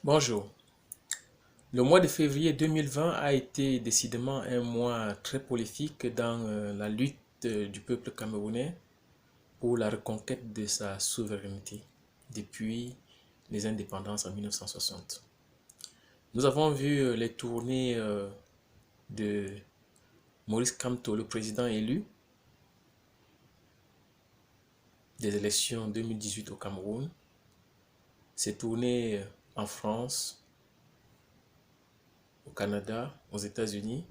Bonjour. Le mois de février 2020 a été décidément un mois très prolifique dans la lutte du peuple camerounais pour la reconquête de sa souveraineté depuis les indépendances en 1960. Nous avons vu les tournées de Maurice Kamto, le président élu des élections 2018 au Cameroun, ses tournées en France, au Canada, aux États-Unis,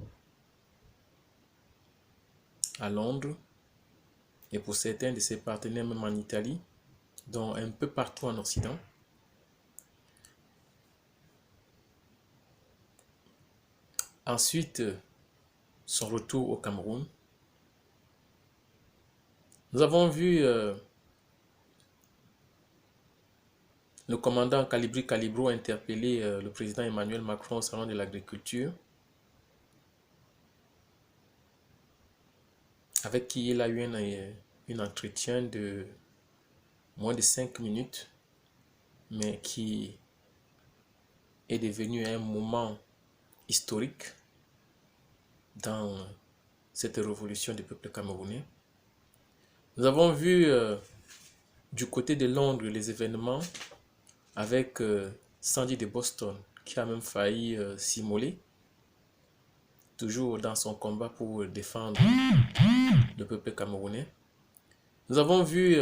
à Londres, et pour certains de ses partenaires même en Italie, dont un peu partout en Occident. Ensuite, son retour au Cameroun. Nous avons vu le commandant Calibri Calibro interpeller le président Emmanuel Macron au salon de l'agriculture, avec qui il a eu un entretien de moins de 5 minutes, mais qui est devenu un moment historique dans cette révolution du peuple camerounais. Nous avons vu du côté de Londres les événements avec Sandy de Boston qui a même failli s'immoler, toujours dans son combat pour défendre le peuple camerounais. Nous avons vu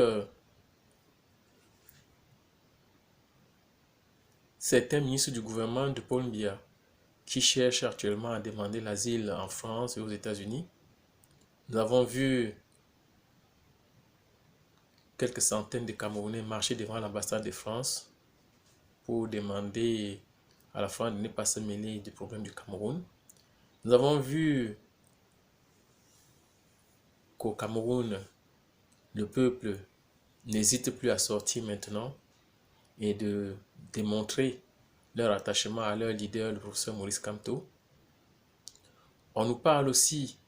certains ministres du gouvernement de Paul Biya qui cherchent actuellement à demander l'asile en France et aux États-Unis. Nous avons vu quelques centaines de Camerounais marcher devant l'ambassade de France pour demander à la France de ne pas se mêler du problème du Cameroun. Nous avons vu qu'au Cameroun, le peuple n'hésite plus à sortir maintenant et de démontrer leur attachement à leur leader, le professeur Maurice Kamto. On nous parle aussi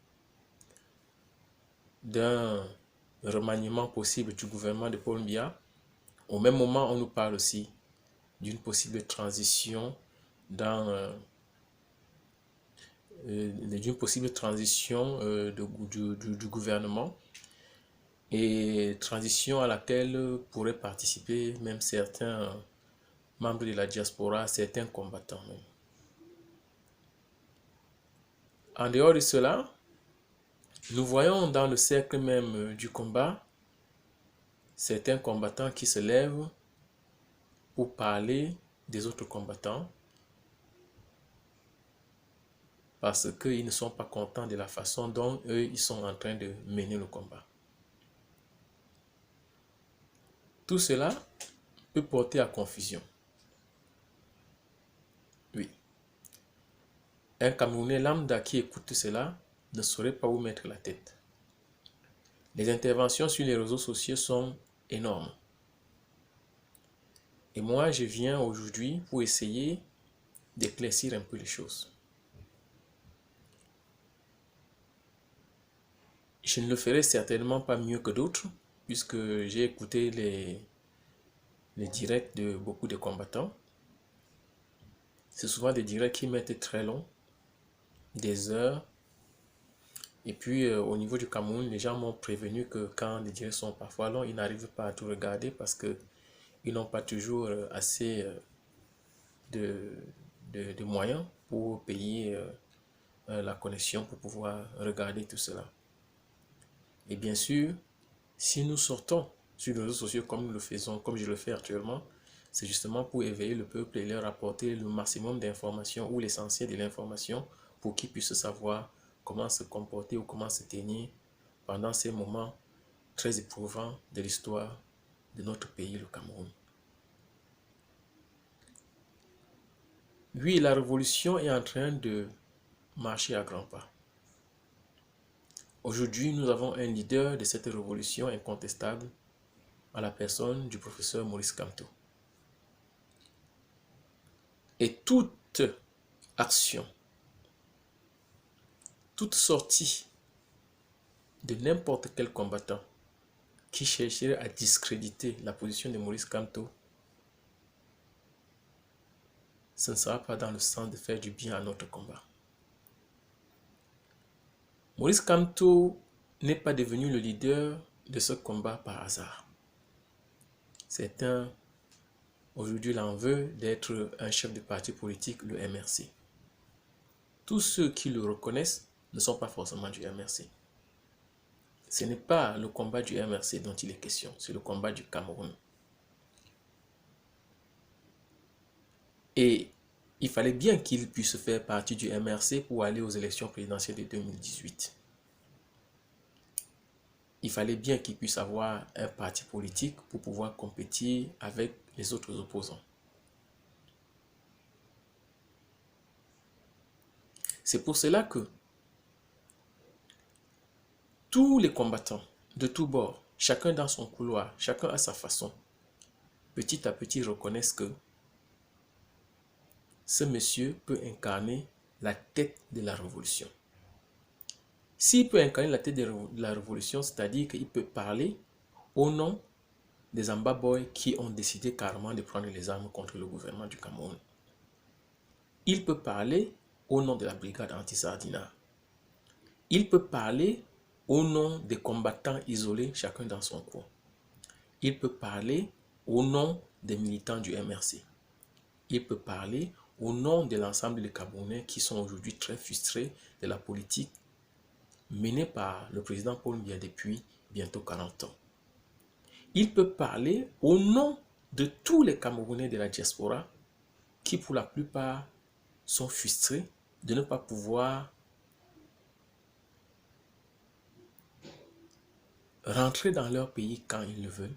d'un remaniement possible du gouvernement de Paul Biya. Au même moment, on nous parle aussi d'une possible transition du gouvernement, et transition à laquelle pourraient participer même certains membres de la diaspora, certains combattants même. En dehors de cela, nous voyons dans le cercle même du combat certains combattants qui se lèvent pour parler des autres combattants parce qu'ils ne sont pas contents de la façon dont eux, ils sont en train de mener le combat. Tout cela peut porter à confusion. Oui. Un Camerounais lambda qui écoute cela ne saurait pas où mettre la tête. Les interventions sur les réseaux sociaux sont énormes. Et moi, je viens aujourd'hui pour essayer d'éclaircir un peu les choses. Je ne le ferai certainement pas mieux que d'autres, puisque j'ai écouté les directs de beaucoup de combattants. C'est souvent des directs qui mettent très long, des heures. Et puis au niveau du Cameroun, les gens m'ont prévenu que quand les directs sont parfois longs, ils n'arrivent pas à tout regarder parce qu'ils n'ont pas toujours assez de moyens pour payer la connexion pour pouvoir regarder tout cela. Et bien sûr, si nous sortons sur les réseaux sociaux comme nous le faisons, comme je le fais actuellement, c'est justement pour éveiller le peuple et leur apporter le maximum d'informations ou l'essentiel de l'information pour qu'ils puissent savoir comment se comporter ou comment se tenir pendant ces moments très éprouvants de l'histoire de notre pays, le Cameroun. Oui, la révolution est en train de marcher à grands pas. Aujourd'hui, nous avons un leader de cette révolution incontestable à la personne du professeur Maurice Kamto. Et toute action, toute sortie de n'importe quel combattant qui chercherait à discréditer la position de Maurice Kamto ce ne sera pas dans le sens de faire du bien à notre combat. Maurice Kamto n'est pas devenu le leader de ce combat par hasard. Certains, aujourd'hui, l'en veulent d'être un chef de parti politique, le MRC. Tous ceux qui le reconnaissent ne sont pas forcément du MRC. Ce n'est pas le combat du MRC dont il est question, c'est le combat du Cameroun. Et il fallait bien qu'il puisse faire partie du MRC pour aller aux élections présidentielles de 2018. Il fallait bien qu'il puisse avoir un parti politique pour pouvoir compétir avec les autres opposants. C'est pour cela que tous les combattants de tous bords, chacun dans son couloir, chacun à sa façon, petit à petit reconnaissent que ce monsieur peut incarner la tête de la révolution. S'il peut incarner la tête de la révolution, c'est-à-dire qu'il peut parler au nom des Amba Boys qui ont décidé carrément de prendre les armes contre le gouvernement du Cameroun. Il peut parler au nom de la brigade anti-Sardina. Il peut parler au nom des combattants isolés, chacun dans son coin. Il peut parler au nom des militants du MRC. Il peut parler au nom de l'ensemble des Camerounais qui sont aujourd'hui très frustrés de la politique menée par le président Paul Biya depuis bientôt 40 ans. Il peut parler au nom de tous les Camerounais de la diaspora qui pour la plupart sont frustrés de ne pas pouvoir rentrer dans leur pays quand ils le veulent,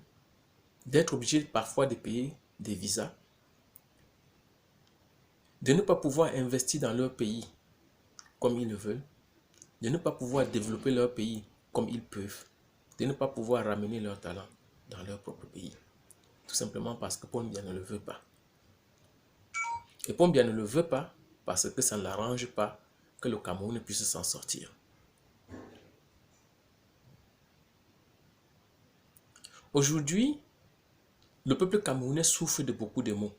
d'être obligés parfois de payer des visas, de ne pas pouvoir investir dans leur pays comme ils le veulent, de ne pas pouvoir développer leur pays comme ils peuvent, de ne pas pouvoir ramener leur talent dans leur propre pays. Tout simplement parce que Paul Biya ne le veut pas. Et Paul Biya ne le veut pas parce que ça ne l'arrange pas que le Cameroun puisse s'en sortir. Aujourd'hui, le peuple camerounais souffre de beaucoup de maux.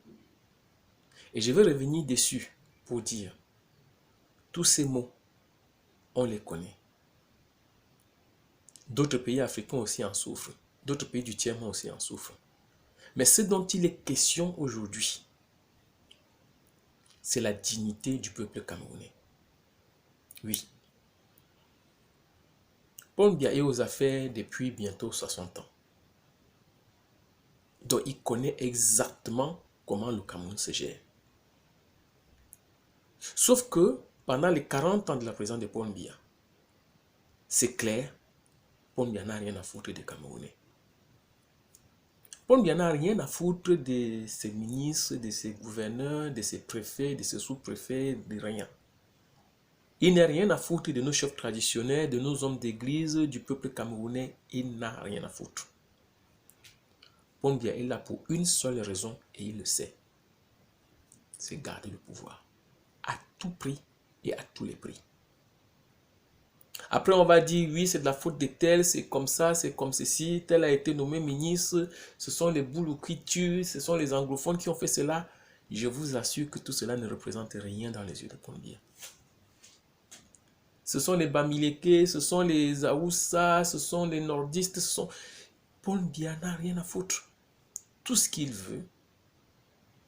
Et je vais revenir dessus pour dire, tous ces maux, on les connaît. D'autres pays africains aussi en souffrent. D'autres pays du tiers-monde aussi en souffrent. Mais ce dont il est question aujourd'hui, c'est la dignité du peuple camerounais. Oui. Paul Biya est aux affaires depuis bientôt 60 ans. Donc il connaît exactement comment le Cameroun se gère. Sauf que pendant les 40 ans de la présidence de Paul Biya, c'est clair, Paul Biya n'a rien à foutre des Camerounais. Paul Biya n'a rien à foutre de ses ministres, de ses gouverneurs, de ses préfets, de ses sous-préfets, de rien. Il n'a rien à foutre de nos chefs traditionnels, de nos hommes d'église, du peuple camerounais. Il n'a rien à foutre. Paul Biya est là pour une seule raison et il le sait. C'est garder le pouvoir. À tout prix et à tous les prix. Après, on va dire, oui, c'est de la faute de tel, c'est comme ça, c'est comme ceci, tel a été nommé ministre, ce sont les boules qui tuent, ce sont les anglophones qui ont fait cela. Je vous assure que tout cela ne représente rien dans les yeux de Paul Biya. Ce sont les Bamileke, ce sont les Aoussa, ce sont les nordistes, ce sont... Paul Biya n'a rien à foutre. Tout ce qu'il veut,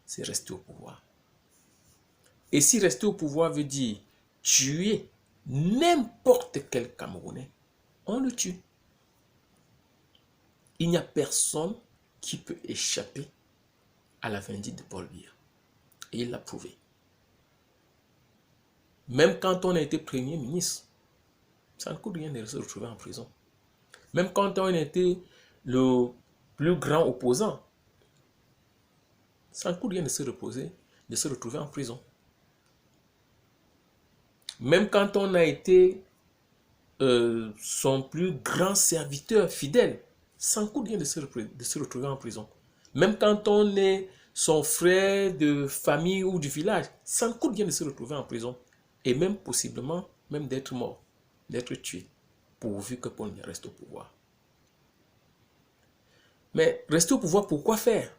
c'est rester au pouvoir. Et si rester au pouvoir veut dire tuer n'importe quel Camerounais, on le tue. Il n'y a personne qui peut échapper à la vindicte de Paul Biya. Et il l'a prouvé. Même quand on a été Premier ministre, ça ne coûte rien de se retrouver en prison. Même quand on a été le plus grand opposant, ça ne coûte rien de se retrouver en prison. Même quand on a été son plus grand serviteur fidèle, ça ne coûte rien de se retrouver en prison. Même quand on est son frère de famille ou du village, ça ne coûte rien de se retrouver en prison. Et même possiblement, même d'être mort, d'être tué, pourvu que Paul Biya reste au pouvoir. Mais rester au pouvoir, pourquoi faire?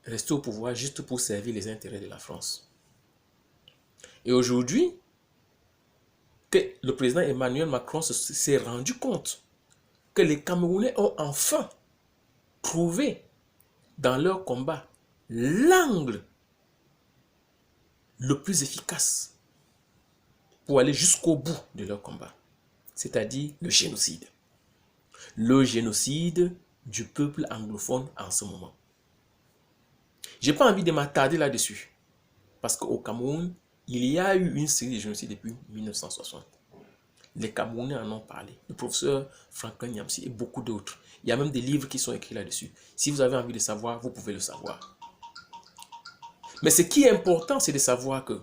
Rester au pouvoir juste pour servir les intérêts de la France. Et aujourd'hui, que le président Emmanuel Macron s'est rendu compte que les Camerounais ont enfin trouvé dans leur combat l'angle le plus efficace pour aller jusqu'au bout de leur combat, c'est-à-dire le génocide. Le génocide du peuple anglophone en ce moment. Je n'ai pas envie de m'attarder là-dessus, parce qu'au Cameroun, il y a eu une série de génocides depuis 1960. Les Camerounais en ont parlé. Le professeur Franklin Nyamsi et beaucoup d'autres. Il y a même des livres qui sont écrits là-dessus. Si vous avez envie de savoir, vous pouvez le savoir. Mais ce qui est important, c'est de savoir que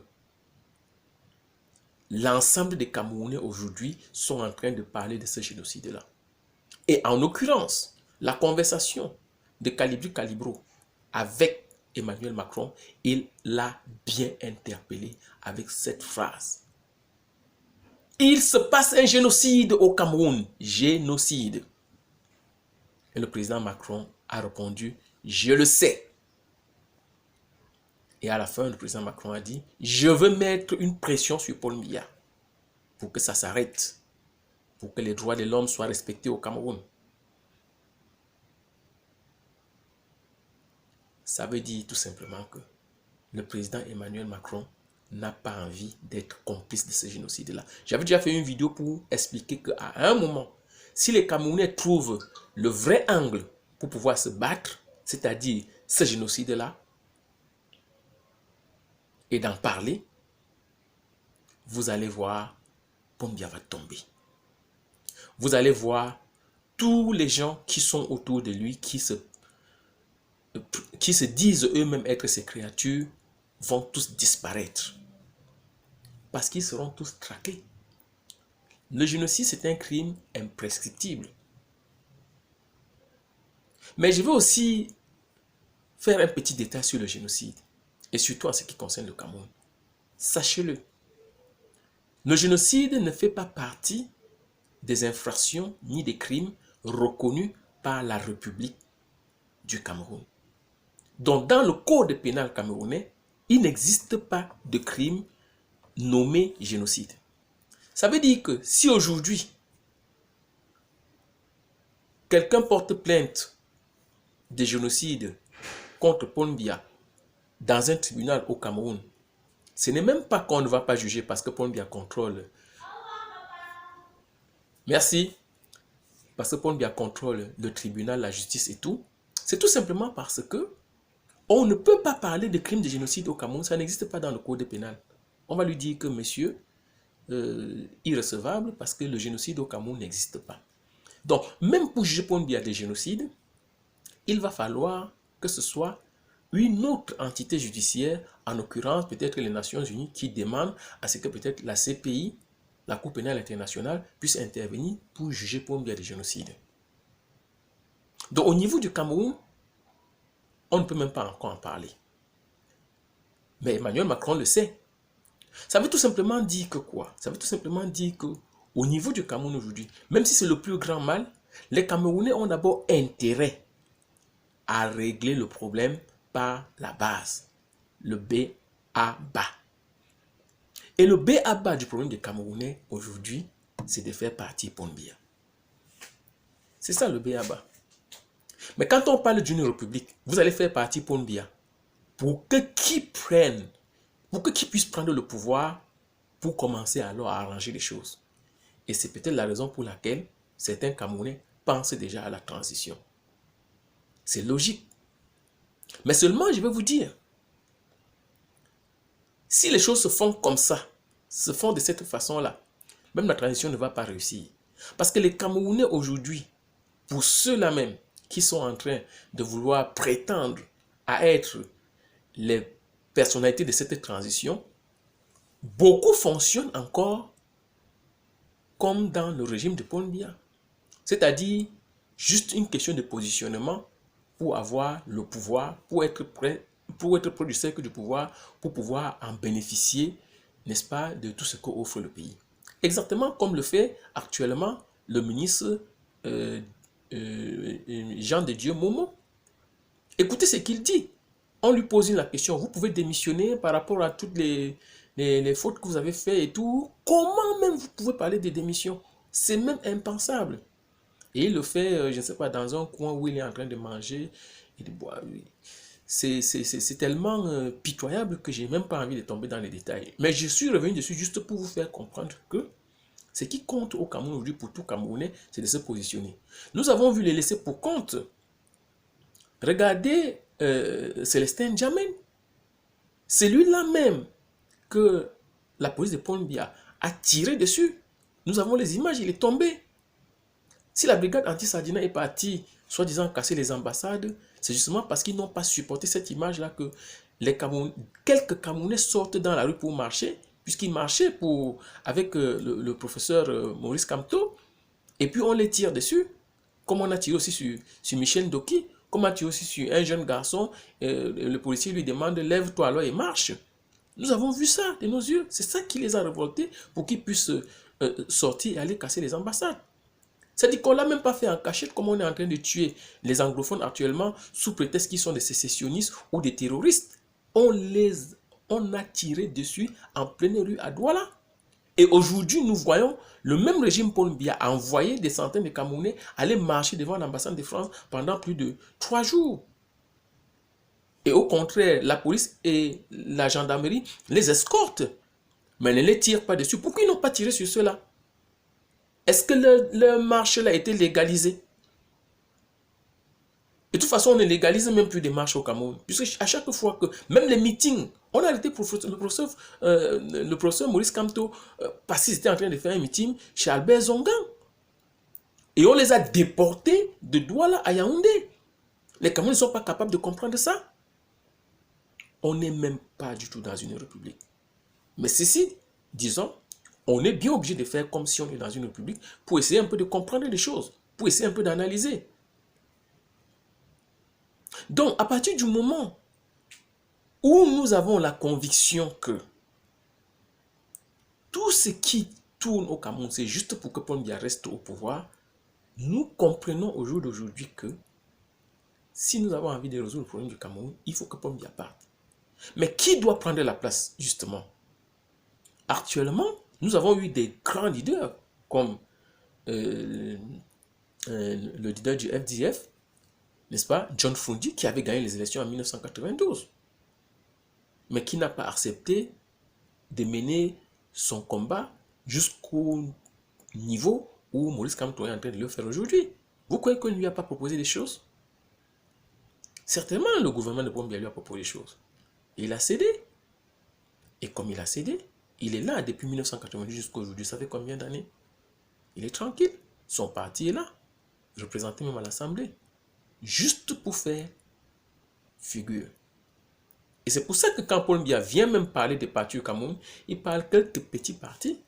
l'ensemble des Camerounais aujourd'hui sont en train de parler de ce génocide-là. Et en l'occurrence, la conversation de Calibri Calibro avec Emmanuel Macron, il l'a bien interpellé avec cette phrase. Il se passe un génocide au Cameroun. Génocide. Et le président Macron a répondu, je le sais. Et à la fin, le président Macron a dit, je veux mettre une pression sur Paul Biya pour que ça s'arrête, pour que les droits de l'homme soient respectés au Cameroun. Ça veut dire tout simplement que le président Emmanuel Macron n'a pas envie d'être complice de ce génocide-là. J'avais déjà fait une vidéo pour expliquer qu'à un moment, si les Camerounais trouvent le vrai angle pour pouvoir se battre, c'est-à-dire ce génocide-là, et d'en parler, vous allez voir, Paul Biya va tomber. Vous allez voir tous les gens qui sont autour de lui, qui se disent eux-mêmes être ces créatures, vont tous disparaître. Parce qu'ils seront tous traqués. Le génocide, c'est un crime imprescriptible. Mais je veux aussi faire un petit détail sur le génocide, et surtout en ce qui concerne le Cameroun. Sachez-le, le génocide ne fait pas partie des infractions ni des crimes reconnus par la République du Cameroun. Donc, dans le code pénal camerounais, il n'existe pas de crime nommé génocide. Ça veut dire que si aujourd'hui, quelqu'un porte plainte de génocide contre Paul Biya dans un tribunal au Cameroun, ce n'est même pas qu'on ne va pas juger parce que Paul Biya contrôle. Merci. Parce que Paul Biya contrôle le tribunal, la justice et tout. C'est tout simplement parce que on ne peut pas parler de crime de génocide au Cameroun. Ça n'existe pas dans le code pénal. On va lui dire que monsieur, irrecevable parce que le génocide au Cameroun n'existe pas. Donc, même pour juger Paul Biya de génocide, il va falloir que ce soit une autre entité judiciaire, en l'occurrence peut-être les Nations Unies, qui demande à ce que peut-être la CPI, la Cour pénale internationale, puisse intervenir pour juger Paul Biya de génocide. Donc au niveau du Cameroun, on ne peut même pas encore en parler. Mais Emmanuel Macron le sait. Ça veut tout simplement dire que quoi? Ça veut tout simplement dire que au niveau du Cameroun aujourd'hui, même si c'est le plus grand mal, les Camerounais ont d'abord intérêt à régler le problème par la base, le B à bas. Et le B à bas du problème des Camerounais aujourd'hui, c'est de faire partie Paul Biya. C'est ça le B à bas. Mais quand on parle d'une république, vous allez faire partie Paul Biya pour que qui prenne, pour que qui puisse prendre le pouvoir pour commencer alors à arranger les choses. Et c'est peut-être la raison pour laquelle certains Camerounais pensent déjà à la transition. C'est logique. Mais seulement, je vais vous dire, si les choses se font comme ça, se font de cette façon-là, même la transition ne va pas réussir. Parce que les Camerounais aujourd'hui, pour ceux-là même qui sont en train de vouloir prétendre à être les personnalités de cette transition, beaucoup fonctionnent encore comme dans le régime de Paul Biya. C'est-à-dire juste une question de positionnement pour avoir le pouvoir, pour être près du cercle du pouvoir, pour pouvoir en bénéficier, n'est-ce pas, de tout ce qu'offre le pays. Exactement comme le fait actuellement le ministre Jean de Dieu Momo. Écoutez ce qu'il dit. On lui pose la question, vous pouvez démissionner par rapport à toutes les les fautes que vous avez faites et tout, comment même vous pouvez parler de démission? C'est même impensable. Et il le fait, je ne sais pas, dans un coin où il est en train de manger et de boire. C'est tellement pitoyable que j'ai même pas envie de tomber dans les détails. Mais je suis revenu dessus juste pour vous faire comprendre que ce qui compte au Cameroun aujourd'hui pour tout Camerounais, c'est de se positionner. Nous avons vu les laisser pour compte. Regardez Célestin Djamène. C'est lui-là même que la police de Paul Biya a tiré dessus. Nous avons les images, il est tombé. Si la brigade anti-Sardina est partie, soi-disant casser les ambassades, c'est justement parce qu'ils n'ont pas supporté cette image-là que quelques Camerounais sortent dans la rue pour marcher, puisqu'ils marchaient avec le professeur Maurice Kamto, et puis on les tire dessus, comme on a tiré aussi sur Michel Ndoki, comme on a tiré aussi sur un jeune garçon, le policier lui demande « lève-toi alors et marche ». Nous avons vu ça de nos yeux, c'est ça qui les a révoltés pour qu'ils puissent sortir et aller casser les ambassades. C'est-à-dire qu'on ne l'a même pas fait en cachette comme on est en train de tuer les anglophones actuellement sous prétexte qu'ils sont des sécessionnistes ou des terroristes. On a tiré dessus en pleine rue à Douala. Et aujourd'hui, nous voyons le même régime Paul Biya a envoyé des centaines de Camerounais aller marcher devant l'ambassade de France pendant plus de 3 jours. Et au contraire, la police et la gendarmerie les escortent, mais ne les tirent pas dessus. Pourquoi ils n'ont pas tiré sur ceux-là? Est-ce que leur marche a été légalisée? De toute façon, on ne légalise même plus des marches au Cameroun. Puisque à chaque fois que, même les meetings, on a arrêté le professeur Maurice Kamto parce qu'ils étaient en train de faire un meeting chez Albert Zongan. Et on les a déportés de Douala à Yaoundé. Les Camerounais ne sont pas capables de comprendre ça. On n'est même pas du tout dans une république. Mais ceci, disons, on est bien obligé de faire comme si on est dans une république pour essayer un peu de comprendre les choses, pour essayer un peu d'analyser. Donc, à partir du moment où nous avons la conviction que tout ce qui tourne au Cameroun, c'est juste pour que Paul Biya reste au pouvoir, nous comprenons au jour d'aujourd'hui que si nous avons envie de résoudre le problème du Cameroun, il faut que Paul Biya parte. Mais qui doit prendre la place, justement? Actuellement, nous avons eu des grands leaders, comme le leader du FDF, n'est-ce pas, John Fundi, qui avait gagné les élections en 1992, mais qui n'a pas accepté de mener son combat jusqu'au niveau où Maurice Kamto est en train de le faire aujourd'hui. Vous croyez qu'on ne lui a pas proposé des choses? Certainement, le gouvernement de Paul Biya lui a proposé des choses. Et il a cédé. Et comme il a cédé, il est là depuis 1990 jusqu'à aujourd'hui. Ça fait combien d'années? Il est tranquille. Son parti est là, représenté même à l'Assemblée, juste pour faire figure. Et c'est pour ça que quand Paul Biya vient même parler des partis au Cameroun, il parle quelques petits partis.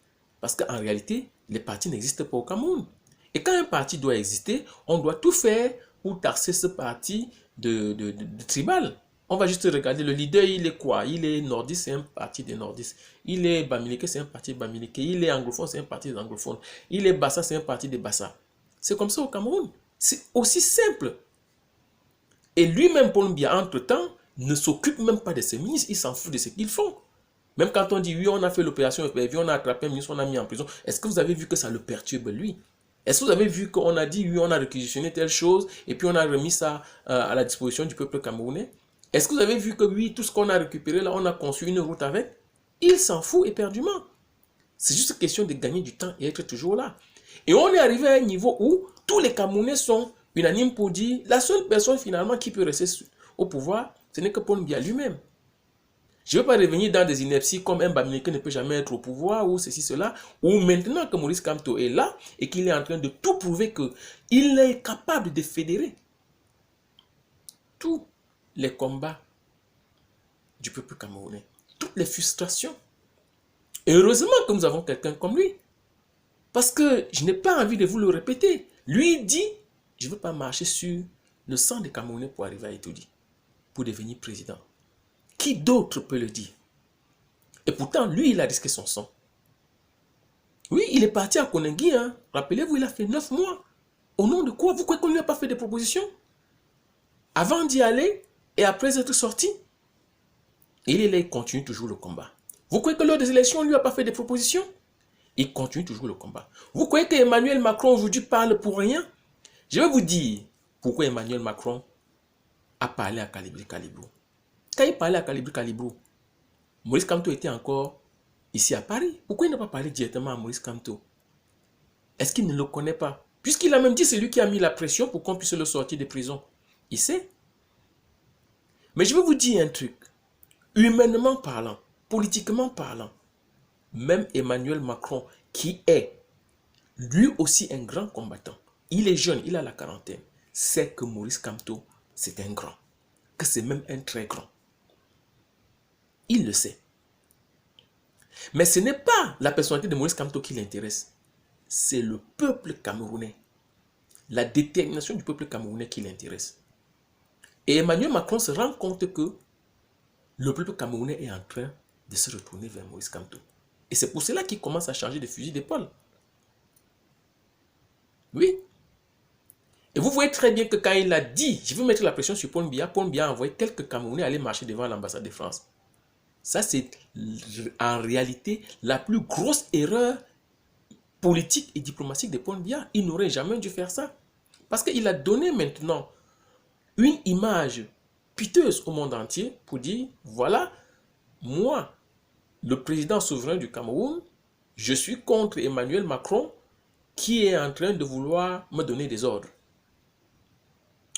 Parce qu'en réalité, les partis n'existent pas au Cameroun. Et quand un parti doit exister, on doit tout faire pour taxer ce parti de tribal. On va juste regarder le leader, il est quoi? Il est nordiste, c'est un parti des nordistes. Il est bamileke, c'est un parti bamileke. Il est anglophone, c'est un parti des anglophones. Il est bassa, c'est un parti des bassa. C'est comme ça au Cameroun. C'est aussi simple. Et lui-même, Paul Biya, entre-temps, ne s'occupe même pas de ses ministres. Il s'en fout de ce qu'ils font. Même quand on dit, oui, on a fait l'opération, on a attrapé un ministre, on a mis en prison. Est-ce que vous avez vu que ça le perturbe, lui? Est-ce que vous avez vu qu'on a dit, oui, on a réquisitionné telle chose, et puis on a remis ça à la disposition du peuple camerounais? Est-ce que vous avez vu que, oui, tout ce qu'on a récupéré, là, on a conçu une route avec? Il s'en fout éperdument. C'est juste question de gagner du temps et être toujours là. Et on est arrivé à un niveau où tous les Camerounais sont unanimes pour dire, la seule personne finalement qui peut rester au pouvoir, ce n'est que Paul Biya lui-même. Je ne veux pas revenir dans des inepties comme un Bamileke ne peut jamais être au pouvoir ou ceci, cela, ou maintenant que Maurice Kamto est là et qu'il est en train de tout prouver qu'il est capable de fédérer tous les combats du peuple camerounais, toutes les frustrations. Et heureusement que nous avons quelqu'un comme lui. Parce que je n'ai pas envie de vous le répéter. Lui dit, je ne veux pas marcher sur le sang des Camerounais pour arriver à Etoudi, pour devenir président. Qui d'autre peut le dire? Et pourtant, lui, il a risqué son sang. Oui, il est parti à Koningui. Hein. Rappelez-vous, il a fait 9 mois. Au nom de quoi? Vous croyez qu'on ne lui a pas fait des propositions? Avant d'y aller et après être sorti. Et il est là, il continue toujours le combat. Vous croyez que lors des élections, on ne lui a pas fait des propositions? Il continue toujours le combat. Vous croyez que Emmanuel Macron aujourd'hui parle pour rien? Je vais vous dire pourquoi Emmanuel Macron a parlé à Kalibri Kalibou. Quand il parlait à Kalibri Kalibou, Maurice Kamto était encore ici à Paris. Pourquoi il n'a pas parlé directement à Maurice Kamto? Est-ce qu'il ne le connaît pas? Puisqu'il a même dit c'est lui qui a mis la pression pour qu'on puisse le sortir de prison. Il sait. Mais je vais vous dire un truc. Humainement parlant, politiquement parlant, même Emmanuel Macron, qui est lui aussi un grand combattant, il est jeune, il a la quarantaine, sait que Maurice Kamto, c'est un grand. Que c'est même un très grand. Il le sait. Mais ce n'est pas la personnalité de Maurice Kamto qui l'intéresse. C'est le peuple camerounais. La détermination du peuple camerounais qui l'intéresse. Et Emmanuel Macron se rend compte que le peuple camerounais est en train de se retourner vers Maurice Kamto. Et c'est pour cela qu'il commence à changer de fusil d'épaule. Oui. Et vous voyez très bien que quand il a dit « Je veux mettre la pression sur Paul Biya », a envoyé quelques Camerounais aller marcher devant l'ambassade de France. Ça, c'est en réalité la plus grosse erreur politique et diplomatique de Paul Biya. Il n'aurait jamais dû faire ça. Parce qu'il a donné maintenant une image piteuse au monde entier pour dire « Voilà, moi, le président souverain du Cameroun, je suis contre Emmanuel Macron qui est en train de vouloir me donner des ordres. »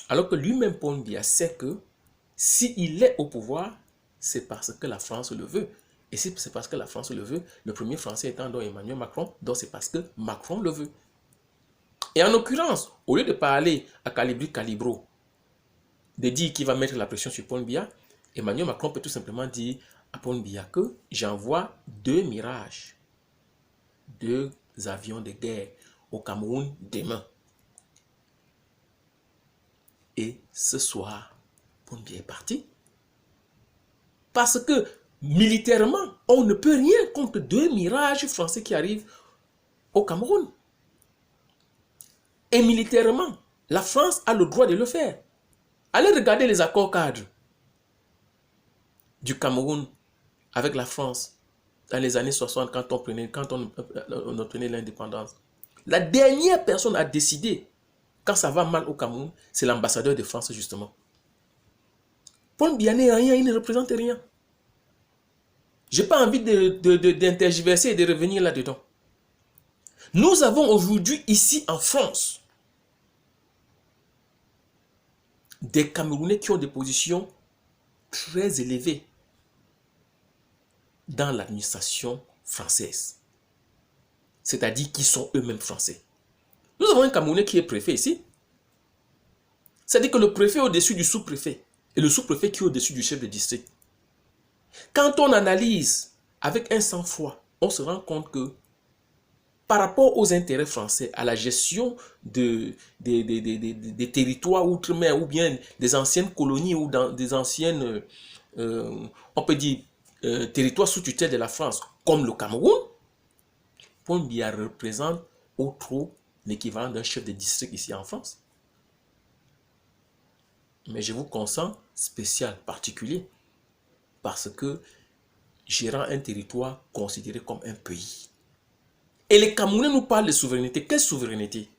Alors que lui-même, Paul Biya, sait que s'il est au pouvoir, c'est parce que la France le veut. Et si c'est parce que la France le veut, le premier Français étant donc Emmanuel Macron, donc c'est parce que Macron le veut. Et en l'occurrence, au lieu de parler à Kalibri Kalibro, de dire qu'il va mettre la pression sur Paul Biya, Emmanuel Macron peut tout simplement dire à Paul Biya que j'envoie 2 Mirages, 2 avions de guerre au Cameroun demain. Et ce soir, Paul Biya est parti. Parce que militairement, on ne peut rien contre 2 Mirages français qui arrivent au Cameroun. Et militairement, la France a le droit de le faire. Allez regarder les accords cadres du Cameroun avec la France dans les années 60 quand on obtenait l'indépendance. La dernière personne à décider quand ça va mal au Cameroun, c'est l'ambassadeur de France justement. Paul Biya n'est rien, il ne représente rien. Je n'ai pas envie d'intergiverser et de revenir là-dedans. Nous avons aujourd'hui ici en France des Camerounais qui ont des positions très élevées dans l'administration française. C'est-à-dire qu'ils sont eux-mêmes français. Nous avons un Camerounais qui est préfet ici. C'est-à-dire que le préfet est au-dessus du sous-préfet et le sous-préfet qui est au-dessus du chef de district. Quand on analyse avec un sang-froid, on se rend compte que par rapport aux intérêts français, à la gestion des territoires outre-mer ou bien des anciennes colonies ou des anciennes, on peut dire, territoires sous tutelle de la France, comme le Cameroun, Paul Biya représente au trop l'équivalent d'un chef de district ici en France. Mais je vous consens spécial, particulier, parce que gérant un territoire considéré comme un pays. Et les Camerounais nous parlent de souveraineté. Quelle souveraineté?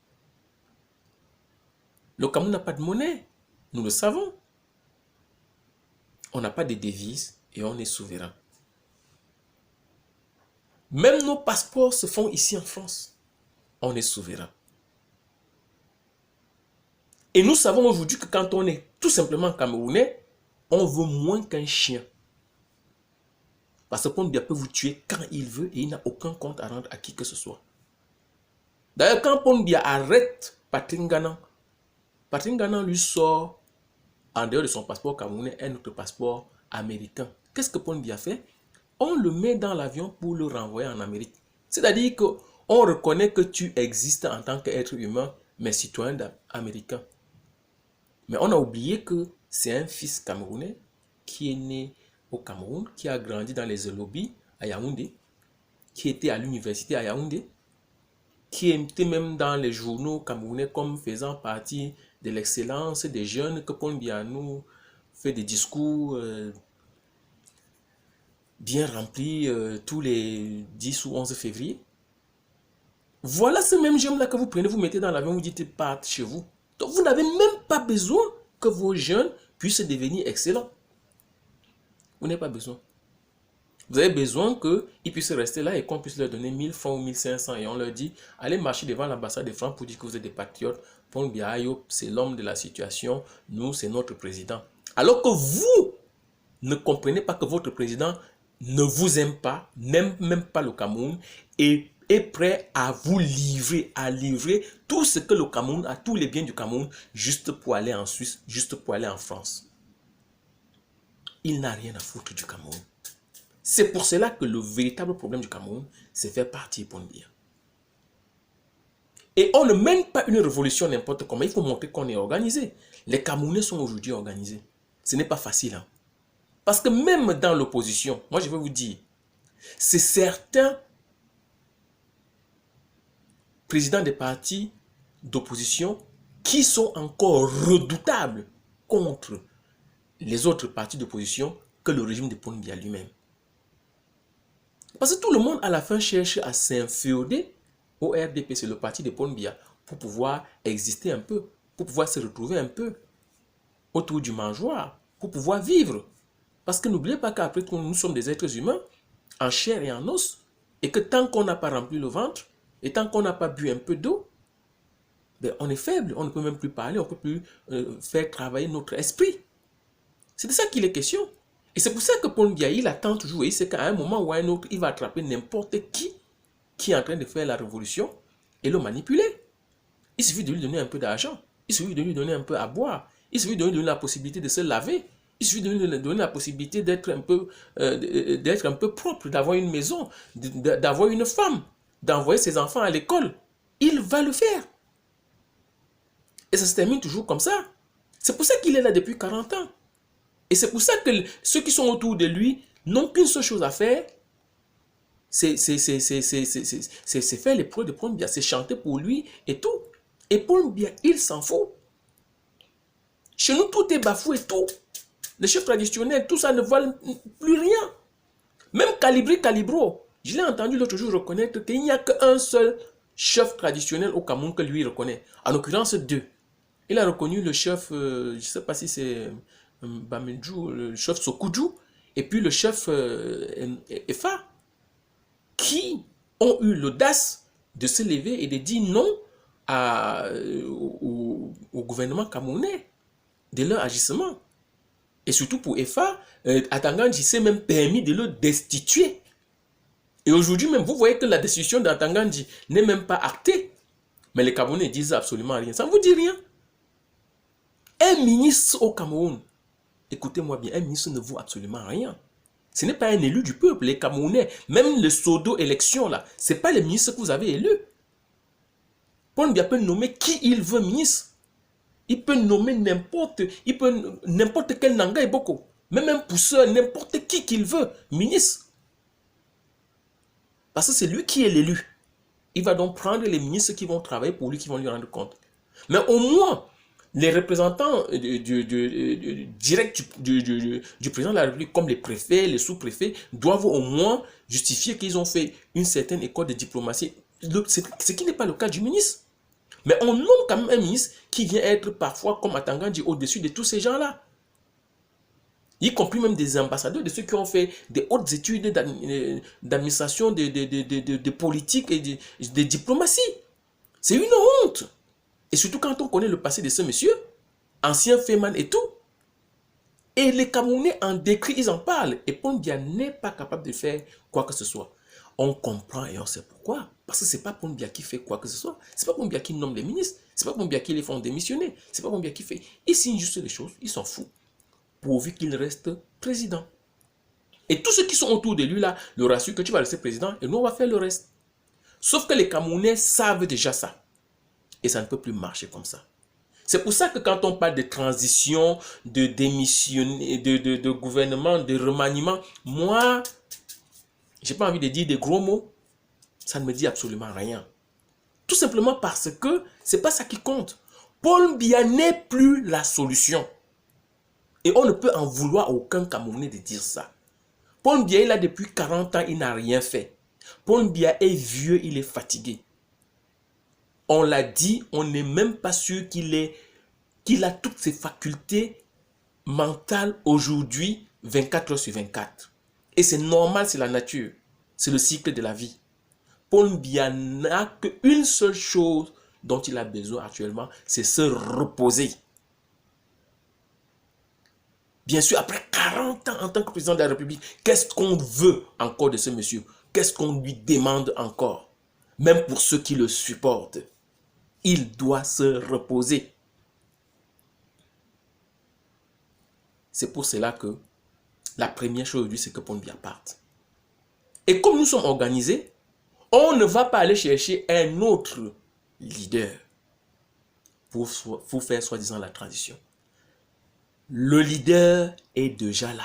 Le Cameroun n'a pas de monnaie. Nous le savons. On n'a pas de devise et on est souverain. Même nos passeports se font ici en France. On est souverain. Et nous savons aujourd'hui que quand on est tout simplement Camerounais, on veut moins qu'un chien. Parce qu'on peut vous tuer quand il veut et il n'a aucun compte à rendre à qui que ce soit. D'ailleurs, quand Paul Biya arrête Patrick Nganan, Patrick Nganan lui sort, en dehors de son passeport camerounais, un autre passeport américain. Qu'est-ce que Paul Biya fait? On le met dans l'avion pour le renvoyer en Amérique. C'est-à-dire qu'on reconnaît que tu existes en tant qu'être humain, mais citoyen américain. Mais on a oublié que c'est un fils camerounais qui est né au Cameroun, qui a grandi dans les lobbies à Yaoundé, qui était à l'université à Yaoundé, qui était même dans les journaux camerounais comme faisant partie de l'excellence des jeunes, que Paul Biya nous fait des discours bien rempli tous les 10 ou 11 février. Voilà ce même jeune-là que vous prenez, vous mettez dans l'avion, vous dites part chez vous. Donc vous n'avez même pas besoin que vos jeunes puissent devenir excellents. Vous n'avez pas besoin. Vous avez besoin qu'ils puissent rester là et qu'on puisse leur donner 1000 francs ou 1500 et on leur dit, allez marcher devant l'ambassade de France pour dire que vous êtes des patriotes. Paul Biya, c'est l'homme de la situation, nous, c'est notre président. Alors que vous ne comprenez pas que votre président ne vous aime pas, n'aime même pas le Cameroun et est prêt à vous livrer, à livrer tout ce que le Cameroun a, tous les biens du Cameroun, juste pour aller en Suisse, juste pour aller en France. Il n'a rien à foutre du Cameroun. C'est pour cela que le véritable problème du Cameroun, c'est faire partir Paul Biya. Et on ne mène pas une révolution n'importe comment. Il faut montrer qu'on est organisé. Les Camerounais sont aujourd'hui organisés. Ce n'est pas facile. Hein? Parce que même dans l'opposition, moi je vais vous dire, c'est certains présidents des partis d'opposition qui sont encore redoutables contre les autres partis d'opposition que le régime de Paul Biya lui-même. Parce que tout le monde à la fin cherche à s'inféoder au RDP, c'est le parti de Paul Biya, pour pouvoir exister un peu, pour pouvoir se retrouver un peu autour du mangeoire, pour pouvoir vivre. Parce que n'oubliez pas qu'après tout, nous sommes des êtres humains, en chair et en os, et que tant qu'on n'a pas rempli le ventre, et tant qu'on n'a pas bu un peu d'eau, ben on est faible, on ne peut même plus parler, on ne peut plus faire travailler notre esprit. C'est de ça qu'il est question. Et c'est pour ça que Paul Biya, il attend toujours, et il sait qu'à un moment ou à un autre, il va attraper n'importe qui est en train de faire la révolution et le manipuler. Il suffit de lui donner un peu d'argent, il suffit de lui donner un peu à boire, il suffit de lui donner la possibilité de se laver, il suffit de lui donner la possibilité d'être un peu propre, d'avoir une maison, d'avoir une femme, d'envoyer ses enfants à l'école. Il va le faire. Et ça se termine toujours comme ça. C'est pour ça qu'il est là depuis 40 ans. Et c'est pour ça que ceux qui sont autour de lui n'ont qu'une seule chose à faire, c'est faire les preuves de Paul Biya, c'est chanter pour lui et tout. Et Paul Biya, il s'en fout. Chez nous, tout est bafoué, tout. Les chefs traditionnels, tout ça ne valent plus rien. Même Calibri Calibro, je l'ai entendu l'autre jour reconnaître qu'il n'y a qu'un seul chef traditionnel au Cameroun que lui reconnaît. En l'occurrence, deux. Il a reconnu le chef, je ne sais pas si c'est Bamedjou, le chef Sokoudjou, et puis le chef Efa, qui ont eu l'audace de se lever et de dire non au gouvernement camerounais de leur agissement. Et surtout pour Efa, Atangandji s'est même permis de le destituer. Et aujourd'hui même, vous voyez que la destitution d'Atangandji n'est même pas actée. Mais les Camerounais disent absolument rien. Ça ne vous dit rien. Un ministre au Cameroun, écoutez-moi bien, un ministre ne vaut absolument rien. Ce n'est pas un élu du peuple. Les Camerounais, même les pseudo-élections là, ce n'est pas les ministres que vous avez élus. Paul Biya peut nommer qui il veut ministre. Il peut nommer n'importe quel Nanga Eboko, même un pousseur, n'importe qui qu'il veut, ministre. Parce que c'est lui qui est l'élu. Il va donc prendre les ministres qui vont travailler pour lui, qui vont lui rendre compte. Mais au moins, les représentants directs du président de la République, comme les préfets, les sous-préfets, doivent au moins justifier qu'ils ont fait une certaine école de diplomatie, ce qui n'est pas le cas du ministre. Mais on nomme quand même un ministre qui vient être parfois, comme Atangandji, au-dessus de tous ces gens-là. Y compris même des ambassadeurs, de ceux qui ont fait des hautes études d'administration, de politique et de diplomatie. C'est une honte. Et surtout quand on connaît le passé de ce monsieur, ancien Feman et tout. Et les Camerounais en décrit, ils en parlent. Et Paul Biya n'est pas capable de faire quoi que ce soit. On comprend et on sait pourquoi. Parce que ce n'est pas Paul Biya qui fait quoi que ce soit. Ce n'est pas Paul Biya qui nomme les ministres. Ce n'est pas Paul Biya qui les font démissionner. Ce n'est pas Paul Biya qui fait. Il signe juste les choses, il s'en fout. Pourvu qu'il reste président. Et tous ceux qui sont autour de lui là, le rassurent que tu vas rester président et nous on va faire le reste. Sauf que les Camerounais savent déjà ça. Et ça ne peut plus marcher comme ça. C'est pour ça que quand on parle de transition, de démission, de gouvernement, de remaniement, moi, j'ai pas envie de dire des gros mots. Ça ne me dit absolument rien. Tout simplement parce que c'est pas ça qui compte. Paul Biya n'est plus la solution. Et on ne peut en vouloir à aucun Camerounais de dire ça. Paul Biya, il a depuis 40 ans, il n'a rien fait. Paul Biya est vieux, il est fatigué. On l'a dit, on n'est même pas sûr qu'il a toutes ses facultés mentales aujourd'hui, 24 heures sur 24. Et c'est normal, c'est la nature. C'est le cycle de la vie. Paul Biya n'a qu'une seule chose dont il a besoin actuellement, c'est se reposer. Bien sûr, après 40 ans en tant que président de la République, qu'est-ce qu'on veut encore de ce monsieur? Qu'est-ce qu'on lui demande encore? Même pour ceux qui le supportent, il doit se reposer. C'est pour cela que la première chose aujourd'hui, c'est que Paul Biya parte. Et comme nous sommes organisés, on ne va pas aller chercher un autre leader pour faire soi-disant la transition. Le leader est déjà là.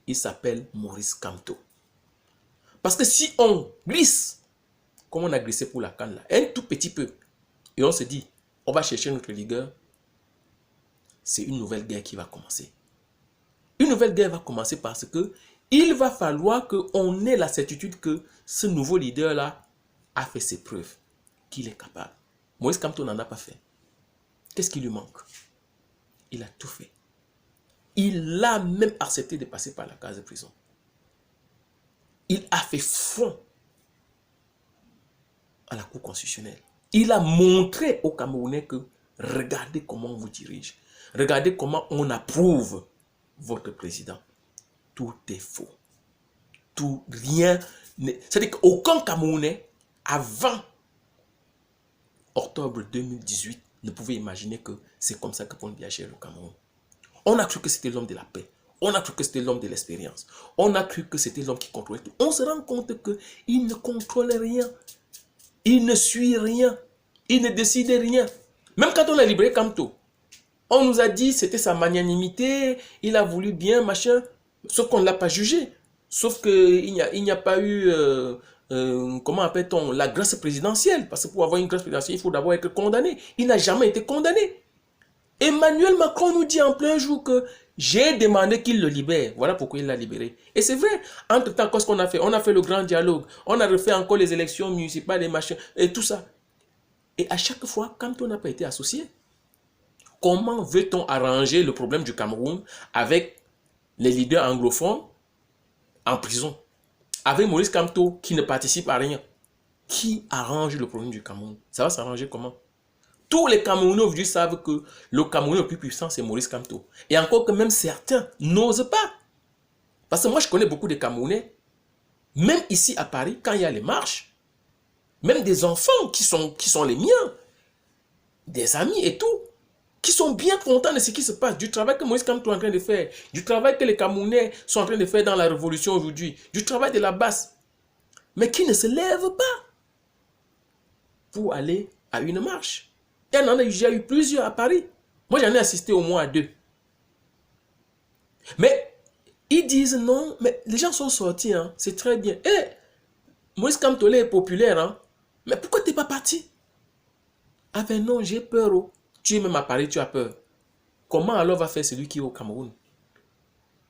Il s'appelle Maurice Kamto. Parce que si on glisse, comme on a glissé pour la canne là, un tout petit peu, et on se dit, on va chercher notre leader, c'est une nouvelle guerre qui va commencer. Une nouvelle guerre va commencer parce que il va falloir qu'on ait la certitude que ce nouveau leader-là a fait ses preuves, qu'il est capable. Maurice Kamto n'en a pas fait. Qu'est-ce qui lui manque? Il a tout fait. Il a même accepté de passer par la case de prison. Il a fait front à la Cour constitutionnelle. Il a montré aux Camerounais que regardez comment on vous dirige. Regardez comment on approuve votre président. Tout est faux. Rien. C'est-à-dire qu'aucun Camerounais, avant octobre 2018, ne pouvait imaginer que c'est comme ça que Paul Biya gère le Cameroun. On a cru que c'était l'homme de la paix. On a cru que c'était l'homme de l'expérience. On a cru que c'était l'homme qui contrôlait tout. On se rend compte qu'il ne contrôle rien. Il ne suit rien. Il ne décide rien. Même quand on a libéré Kamto, on nous a dit que c'était sa magnanimité, il a voulu bien, machin. Sauf qu'on ne l'a pas jugé. Sauf qu'il n'y a pas eu, comment appelle-t-on, la grâce présidentielle. Parce que pour avoir une grâce présidentielle, il faut d'abord être condamné. Il n'a jamais été condamné. Emmanuel Macron nous dit en plein jour que j'ai demandé qu'il le libère. Voilà pourquoi il l'a libéré. Et c'est vrai. Entre-temps, qu'est-ce qu'on a fait? On a fait le grand dialogue. On a refait encore les élections municipales et machins. Et tout ça. Et à chaque fois, quand on n'a pas été associé, comment veut-on arranger le problème du Cameroun avec les leaders anglophones en prison? Avec Maurice Kamto qui ne participe à rien. Qui arrange le problème du Cameroun? Ça va s'arranger comment? Tous les Camerounais aujourd'hui savent que le Camerounais le plus puissant, c'est Maurice Kamto. Et encore que même certains n'osent pas. Parce que moi, je connais beaucoup de Camerounais, même ici à Paris, quand il y a les marches, même des enfants qui sont les miens, des amis et tout, qui sont bien contents de ce qui se passe, du travail que Maurice Kamto est en train de faire, du travail que les Camerounais sont en train de faire dans la révolution aujourd'hui, du travail de la base, mais qui ne se lèvent pas pour aller à une marche. Il y en a déjà eu plusieurs à Paris. Moi, j'en ai assisté au moins à 2. Mais ils disent non, mais les gens sont sortis, hein, c'est très bien. Eh, Maurice Kamto est populaire, hein, mais pourquoi tu n'es pas parti? Ah ben non, j'ai peur. Oh. Tu es même à Paris, tu as peur. Comment alors va faire celui qui est au Cameroun?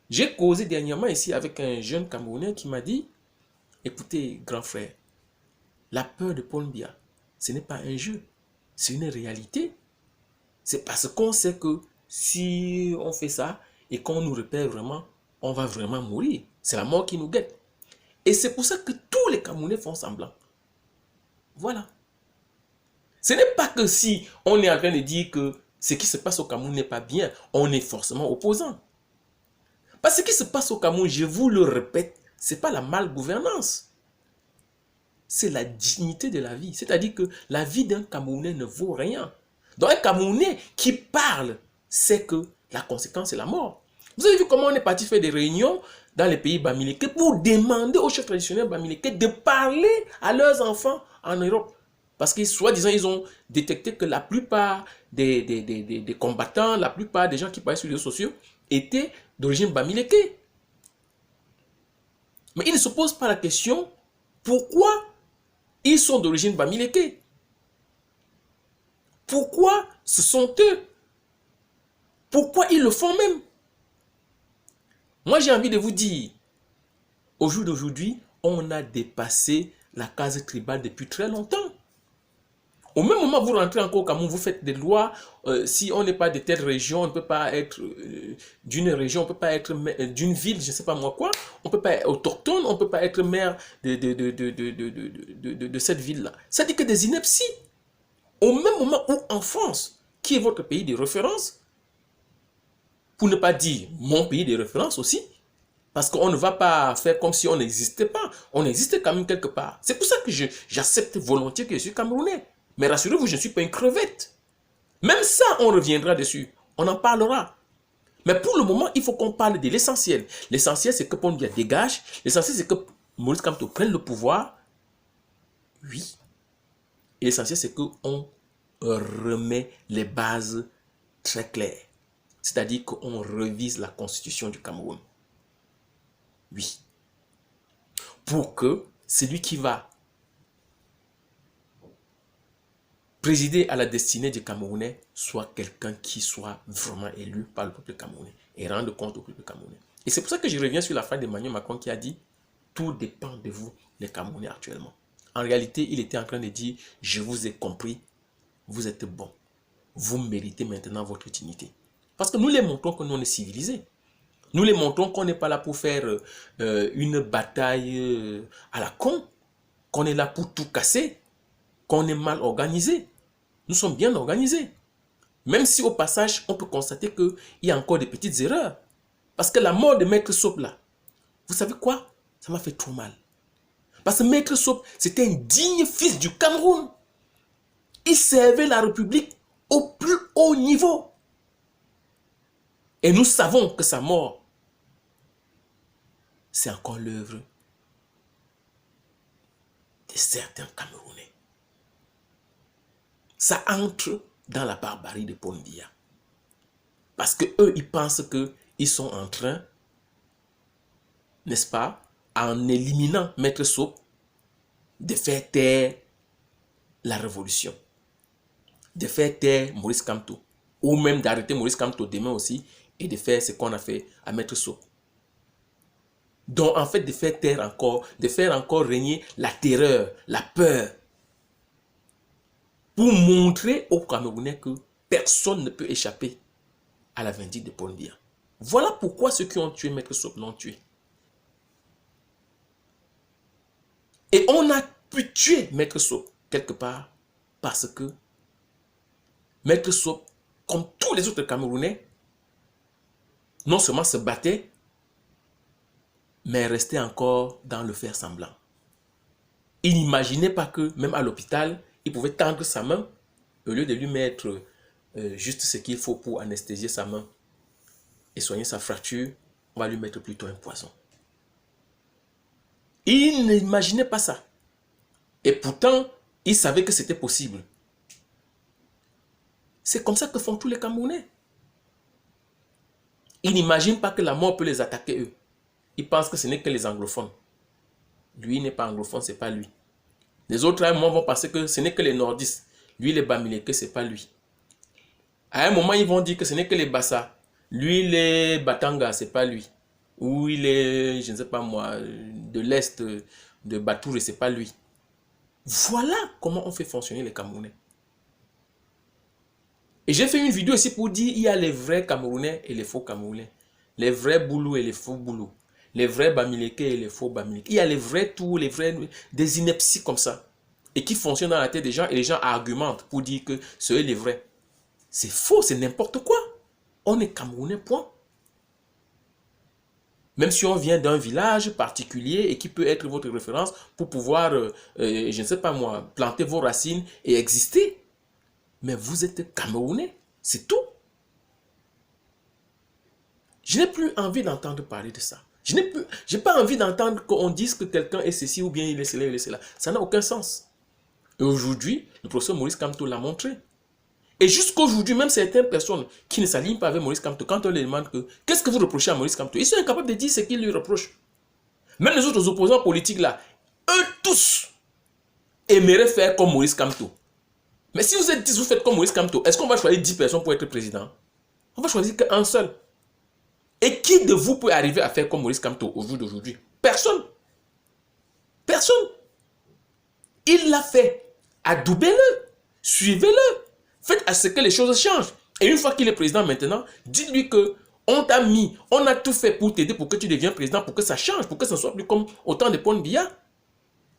J'ai causé dernièrement ici avec un jeune Camerounais qui m'a dit, écoutez, grand frère, la peur de Paul Biya, ce n'est pas un jeu, c'est une réalité. C'est parce qu'on sait que si on fait ça et qu'on nous repère vraiment, on va vraiment mourir. C'est la mort qui nous guette. Et c'est pour ça que tous les Camerounais font semblant. Voilà. Ce n'est pas que si on est en train de dire que ce qui se passe au Cameroun n'est pas bien, on est forcément opposant. Parce que ce qui se passe au Cameroun, je vous le répète, ce n'est pas la malgouvernance. C'est la dignité de la vie. C'est-à-dire que la vie d'un Camerounais ne vaut rien. Donc un Camerounais qui parle sait que la conséquence est la mort. Vous avez vu comment on est parti faire des réunions dans les pays bamileke pour demander aux chefs traditionnels bamileke de parler à leurs enfants en Europe. Parce que soi-disant, ils ont détecté que la plupart des combattants, la plupart des gens qui parlaient sur les réseaux sociaux étaient d'origine bamileke. Mais ils ne se posent pas la question pourquoi ils sont d'origine bamileke. Pourquoi ce sont eux? Pourquoi ils le font même? Moi, j'ai envie de vous dire, Au jour d'aujourd'hui, on a dépassé la case tribale depuis très longtemps. Au même moment, vous rentrez encore au Cameroun, vous faites des lois. Si on n'est pas de telle région, on ne peut pas être d'une région, on ne peut pas être d'une ville, je ne sais pas moi quoi. On ne peut pas être autochtone, on ne peut pas être maire de cette ville-là. Ça dit que des inepties. Au même moment où en France, qui est votre pays de référence, pour ne pas dire mon pays de référence aussi, parce qu'on ne va pas faire comme si on n'existait pas. On existe quand même quelque part. C'est pour ça que j'accepte volontiers que je suis Camerounais. Mais rassurez-vous, je ne suis pas une crevette. Même ça, on reviendra dessus. On en parlera. Mais pour le moment, il faut qu'on parle de l'essentiel. L'essentiel, c'est que Paul Biya dégage. L'essentiel, c'est que Maurice Kamto prenne le pouvoir. Oui. Et l'essentiel, c'est qu'on remet les bases très claires. C'est-à-dire qu'on revise la constitution du Cameroun. Oui. Pour que celui qui va présider à la destinée du Camerounais soit quelqu'un qui soit vraiment élu par le peuple camerounais et rendre compte au peuple camerounais. Et c'est pour ça que je reviens sur la phrase d'Emmanuel Macron qui a dit « Tout dépend de vous, les Camerounais actuellement ». En réalité, il était en train de dire « Je vous ai compris, vous êtes bons, vous méritez maintenant votre dignité ». Parce que nous les montrons que nous on est civilisés. Nous les montrons qu'on n'est pas là pour faire une bataille à la con, qu'on est là pour tout casser, qu'on est mal organisé. Nous sommes bien organisés. Même si au passage, on peut constater qu'il y a encore des petites erreurs. Parce que la mort de Maître Sope là, vous savez quoi? Ça m'a fait trop mal. Parce que Maître Sope, c'était un digne fils du Cameroun. Il servait la République au plus haut niveau. Et nous savons que sa mort, c'est encore l'œuvre de certains Camerounais. Ça entre dans la barbarie de Paul Biya. Parce que eux, ils pensent qu'ils sont en train, n'est-ce pas, en éliminant Maître Sope, de faire taire la révolution, de faire taire Maurice Kamto, ou même d'arrêter Maurice Kamto demain aussi, et de faire ce qu'on a fait à Maître Sope. Donc en fait, de faire taire encore, de faire encore régner la terreur, la peur, pour montrer aux Camerounais que personne ne peut échapper à la vindicte de Paul Biya. Voilà pourquoi ceux qui ont tué Maître Sope l'ont tué. Et on a pu tuer Maître Sope quelque part parce que Maître Sope, comme tous les autres Camerounais, non seulement se battait, mais restait encore dans le faire semblant. Il n'imaginait pas que, même à l'hôpital, il pouvait tendre sa main, au lieu de lui mettre juste ce qu'il faut pour anesthésier sa main et soigner sa fracture, on va lui mettre plutôt un poison. Il n'imaginait pas ça. Et pourtant, il savait que c'était possible. C'est comme ça que font tous les Camerounais. Ils n'imaginent pas que la mort peut les attaquer eux. Ils pensent que ce n'est que les anglophones. Lui n'est pas anglophone, ce n'est pas lui. Les autres à un moment vont penser que ce n'est que les nordistes. Lui, les Bamileke, ce n'est pas lui. À un moment, ils vont dire que ce n'est que les Bassa. Lui, les Batanga, ce n'est pas lui. Ou il est, je ne sais pas moi, de l'Est de Batouré, ce n'est pas lui. Voilà comment on fait fonctionner les Camerounais. Et j'ai fait une vidéo ici pour dire il y a les vrais Camerounais et les faux Camerounais. Les vrais Boulous et les faux Boulous. Les vrais Bamileke et les faux Bamileke. Il y a les vrais tout, les vrais, des inepties comme ça. Et qui fonctionnent dans la tête des gens et les gens argumentent pour dire que c'est eux les vrais. C'est faux, c'est n'importe quoi. On est Camerounais, point. Même si on vient d'un village particulier et qui peut être votre référence pour pouvoir, je ne sais pas moi, planter vos racines et exister. Mais vous êtes Camerounais, c'est tout. Je n'ai plus envie d'entendre parler de ça. Je n'ai pas envie d'entendre qu'on dise que quelqu'un est ceci ou bien il est cela, il est cela. Ça n'a aucun sens. Et aujourd'hui, le professeur Maurice Kamto l'a montré. Et jusqu'aujourd'hui, même certaines personnes qui ne s'alignent pas avec Maurice Kamto, quand on leur demande que qu'est-ce que vous reprochez à Maurice Kamto, ils sont incapables de dire ce qu'ils lui reprochent. Même les autres opposants politiques là, eux tous aimeraient faire comme Maurice Kamto. Mais si vous êtes 10, vous faites comme Maurice Kamto, est-ce qu'on va choisir 10 personnes pour être président? On va choisir qu'un seul. Et qui de vous peut arriver à faire comme Maurice Kamto au jour d'aujourd'hui? Personne. Personne. Personne. Il l'a fait. Adoubez-le. Suivez-le. Faites à ce que les choses changent. Et une fois qu'il est président maintenant, dites-lui que on t'a mis, on a tout fait pour t'aider, pour que tu deviennes président, pour que ça change, pour que ça ne soit plus comme au temps de Paul Biya.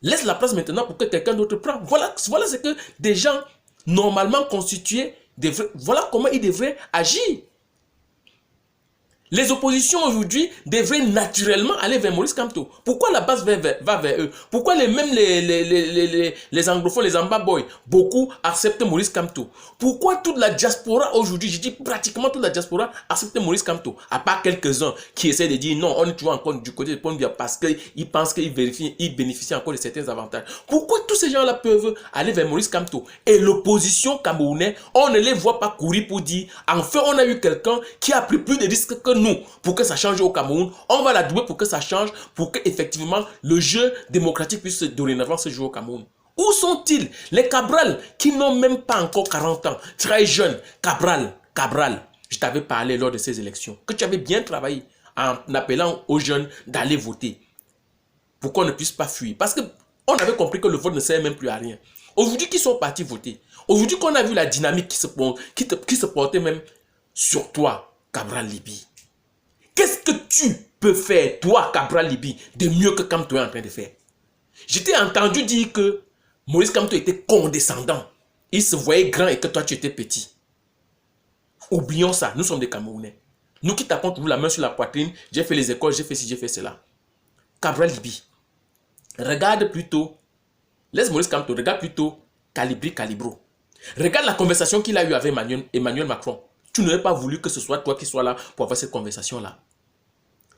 Laisse la place maintenant pour que quelqu'un d'autre prenne. Voilà ce que des gens normalement constitués devraient, voilà comment ils devraient agir. Les oppositions aujourd'hui devraient naturellement aller vers Maurice Kamto. Pourquoi la base va vers eux? Pourquoi même les anglophones, les ambaboys, beaucoup acceptent Maurice Kamto? Pourquoi toute la diaspora aujourd'hui, je dis pratiquement toute la diaspora accepte Maurice Kamto? À part quelques-uns qui essaient de dire non, on est toujours encore du côté de Paul Biya parce qu'ils pensent qu'ils bénéficient encore de certains avantages. Pourquoi tous ces gens-là peuvent aller vers Maurice Kamto? Et l'opposition camerounaise, on ne les voit pas courir pour dire enfin on a eu quelqu'un qui a pris plus de risques que nous pour que ça change au Cameroun. On va la doubler pour que ça change, pour que effectivement le jeu démocratique puisse dorénavant se jouer au Cameroun. Où sont-ils? Les Cabral qui n'ont même pas encore 40 ans, très jeunes. Cabral, je t'avais parlé lors de ces élections, que tu avais bien travaillé en appelant aux jeunes d'aller voter pour qu'on ne puisse pas fuir. Parce qu'on avait compris que le vote ne sert même plus à rien. Aujourd'hui, qui sont partis voter? Aujourd'hui qu'on a vu la dynamique qui se portait même sur toi, Cabral Libye. Qu'est-ce que tu peux faire, toi, Cabral Libye, de mieux que Kamto est en train de faire? Je t'ai entendu dire que Maurice Kamto était condescendant. Il se voyait grand et que toi, tu étais petit. Oublions ça, nous sommes des Camerounais. Nous qui tapons toujours la main sur la poitrine, j'ai fait les écoles, j'ai fait ci, j'ai fait cela. Cabral Libye, regarde plutôt, laisse Maurice Kamto, regarde plutôt Calibro. Regarde la conversation qu'il a eue avec Emmanuel Macron. Tu n'aurais pas voulu que ce soit toi qui sois là pour avoir cette conversation-là.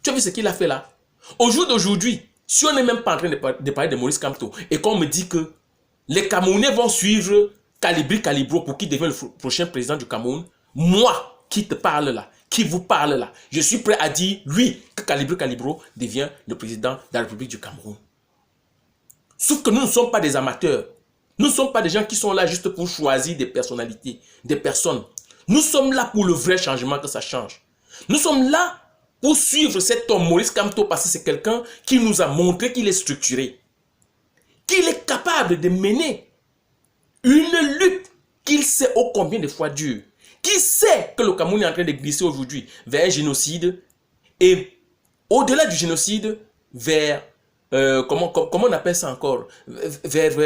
Tu as vu ce qu'il a fait là? Au jour d'aujourd'hui, si on n'est même pas en train de parler de Maurice Kamto et qu'on me dit que les Camerounais vont suivre Calibro pour qu'il devienne le prochain président du Cameroun, moi qui te parle là, qui vous parle là, je suis prêt à dire oui que Calibro devient le président de la République du Cameroun. Sauf que nous ne sommes pas des amateurs. Nous ne sommes pas des gens qui sont là juste pour choisir des personnalités, des personnes. Nous sommes là pour le vrai changement, que ça change. Nous sommes là pour suivre cet homme, Maurice Kamto, parce que c'est quelqu'un qui nous a montré qu'il est structuré, qu'il est capable de mener une lutte qu'il sait ô combien de fois dure, qui sait que le Cameroun est en train de glisser aujourd'hui vers un génocide et au-delà du génocide, vers, comment on appelle ça encore, vers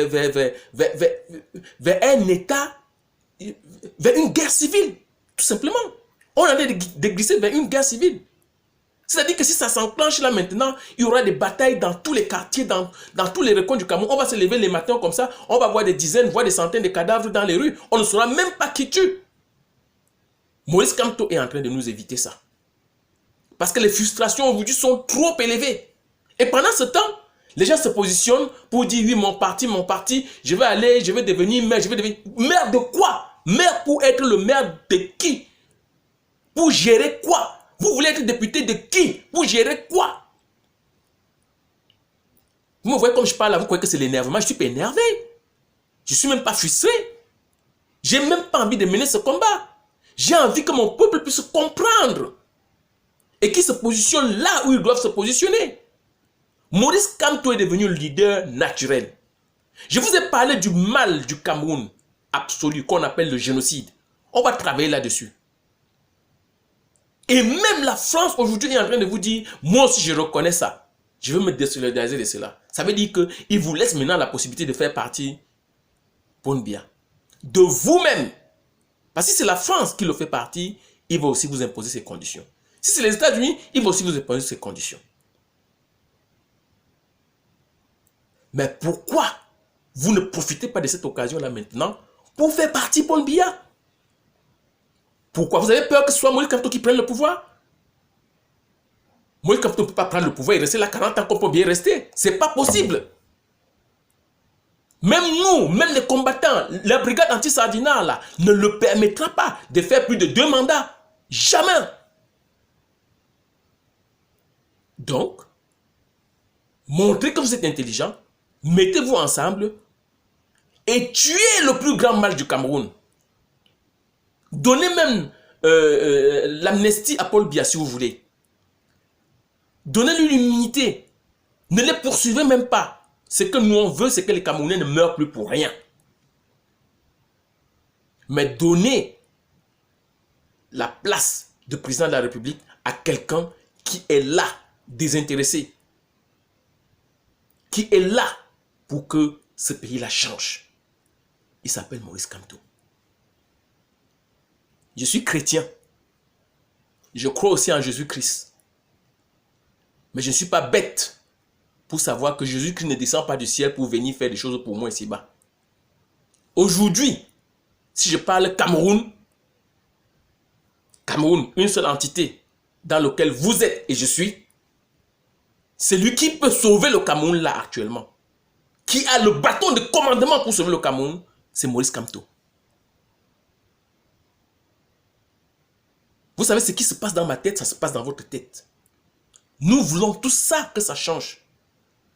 un État, vers une guerre civile, tout simplement. On est en train de glisser vers une guerre civile. C'est-à-dire que si ça s'enclenche là maintenant, il y aura des batailles dans tous les quartiers, dans tous les recoins du Cameroun. On va se lever les matins comme ça, on va voir des dizaines, voire des centaines de cadavres dans les rues. On ne saura même pas qui tue. Maurice Kamto est en train de nous éviter ça. Parce que les frustrations aujourd'hui sont trop élevées. Et pendant ce temps, les gens se positionnent pour dire oui, mon parti, je vais devenir maire, Maire de quoi? Maire pour être le maire de qui? Pour gérer quoi? Vous voulez être député de qui? Pour gérer quoi? Vous me voyez comme je parle là, vous croyez que c'est l'énervement? Je suis pas énervé. Je suis même pas frustré. J'ai même pas envie de mener ce combat. J'ai envie que mon peuple puisse comprendre. Et qu'ils se positionnent là où ils doivent se positionner. Maurice Kamto est devenu le leader naturel. Je vous ai parlé du mal du Cameroun absolu qu'on appelle le génocide. On va travailler là-dessus. Et même la France aujourd'hui est en train de vous dire, moi aussi je reconnais ça. Je veux me désolidariser de cela. Ça veut dire qu'il vous laisse maintenant la possibilité de faire partie Paul Biya. De vous-même. Parce que si c'est la France qui le fait partie, il va aussi vous imposer ses conditions. Si c'est les États-Unis, il va aussi vous imposer ses conditions. Mais pourquoi vous ne profitez pas de cette occasion-là maintenant pour faire partie Paul Biya? Pourquoi? Vous avez peur que ce soit Maurice Kamto qui prenne le pouvoir? Maurice Kamto ne peut pas prendre le pouvoir et rester là 40 ans comme Paul Biya est resté. C'est pas possible. Même nous, même les combattants, la brigade anti-Sardinat là, ne le permettra pas de faire plus de 2 mandats. Jamais. Donc, montrez que vous êtes intelligent, mettez-vous ensemble et tuez le plus grand mal du Cameroun. Donnez même l'amnistie à Paul Biya si vous voulez. Donnez-lui l'immunité. Ne les poursuivez même pas. Ce que nous on veut, c'est que les Camerounais ne meurent plus pour rien. Mais donnez la place de président de la République à quelqu'un qui est là, désintéressé, qui est là pour que ce pays-là change. Il s'appelle Maurice Kamto. Je suis chrétien. Je crois aussi en Jésus-Christ. Mais je ne suis pas bête pour savoir que Jésus-Christ ne descend pas du ciel pour venir faire des choses pour moi ici-bas. Aujourd'hui, si je parle Cameroun, une seule entité dans laquelle vous êtes et je suis, celui qui peut sauver le Cameroun là actuellement, qui a le bâton de commandement pour sauver le Cameroun, c'est Maurice Kamto. Vous savez ce qui se passe dans ma tête, ça se passe dans votre tête. Nous voulons tout ça, que ça change.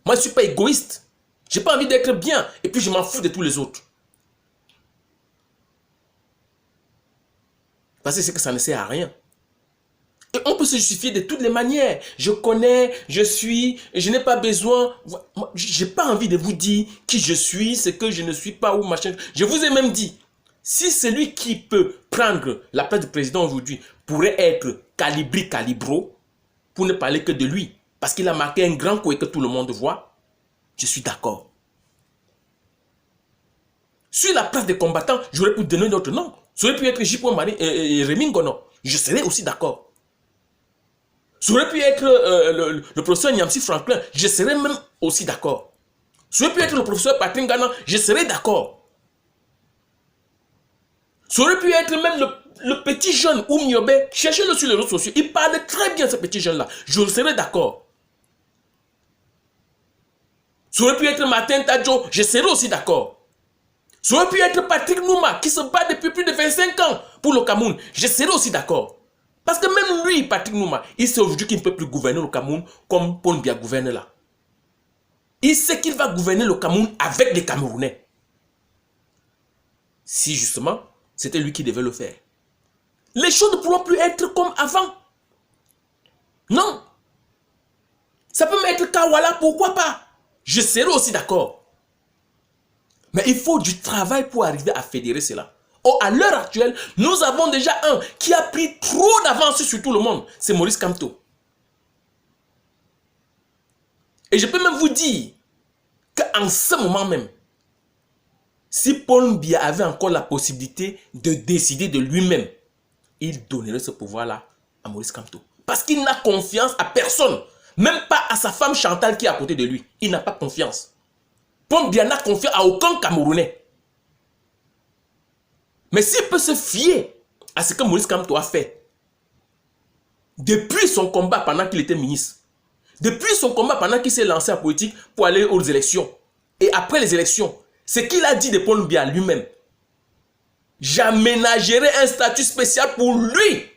Moi, je ne suis pas égoïste. Je n'ai pas envie d'être bien et puis je m'en fous de tous les autres. Parce que c'est que ça ne sert à rien. Et on peut se justifier de toutes les manières. Je connais, je suis, et je n'ai pas besoin. Je n'ai pas envie de vous dire qui je suis, ce que je ne suis pas ou machin. Je vous ai même dit, si celui qui peut prendre la place du président aujourd'hui pourrait être Calibro, pour ne parler que de lui, parce qu'il a marqué un grand coup et que tout le monde voit, je suis d'accord. Sur la place des combattants, j'aurais pu donner d'autres noms. Ça aurait pu être J. Marie et Rémi Ngono. Je serais aussi d'accord. Ça aurait pu être le professeur Nyamsi Franklin. Je serais même aussi d'accord. Ça aurait pu être le professeur Patrick Ngana. Je serais d'accord. Ça aurait pu être même le petit jeune Oumiobe. Cherchez-le sur les réseaux sociaux. Il parle très bien, ce petit jeune-là. Je serais d'accord. Ça aurait pu être Martin Tadjo. Je serais aussi d'accord. Ça aurait pu être Patrick Nouma qui se bat depuis plus de 25 ans pour le Cameroun. Je serais aussi d'accord. Parce que même lui, Patrick Nouma, il sait aujourd'hui qu'il ne peut plus gouverner le Cameroun comme Paul Biya gouverne là. Il sait qu'il va gouverner le Cameroun avec les Camerounais. Si justement, c'était lui qui devait le faire. Les choses ne pourront plus être comme avant. Non. Ça peut mettre Kawala, pourquoi pas? Je serais aussi d'accord. Mais il faut du travail pour arriver à fédérer cela. Or, à l'heure actuelle, nous avons déjà un qui a pris trop d'avance sur tout le monde. C'est Maurice Kamto. Et je peux même vous dire qu'en ce moment même, si Paul Biya avait encore la possibilité de décider de lui-même, il donnerait ce pouvoir-là à Maurice Kamto. Parce qu'il n'a confiance à personne. Même pas à sa femme Chantal qui est à côté de lui. Il n'a pas confiance. Paul Biya n'a confiance à aucun Camerounais. Mais s'il peut se fier à ce que Maurice Kamto a fait, depuis son combat pendant qu'il était ministre, depuis son combat pendant qu'il s'est lancé en politique pour aller aux élections, et après les élections, ce qu'il a dit de Paul Biya lui-même, j'aménagerai un statut spécial pour lui,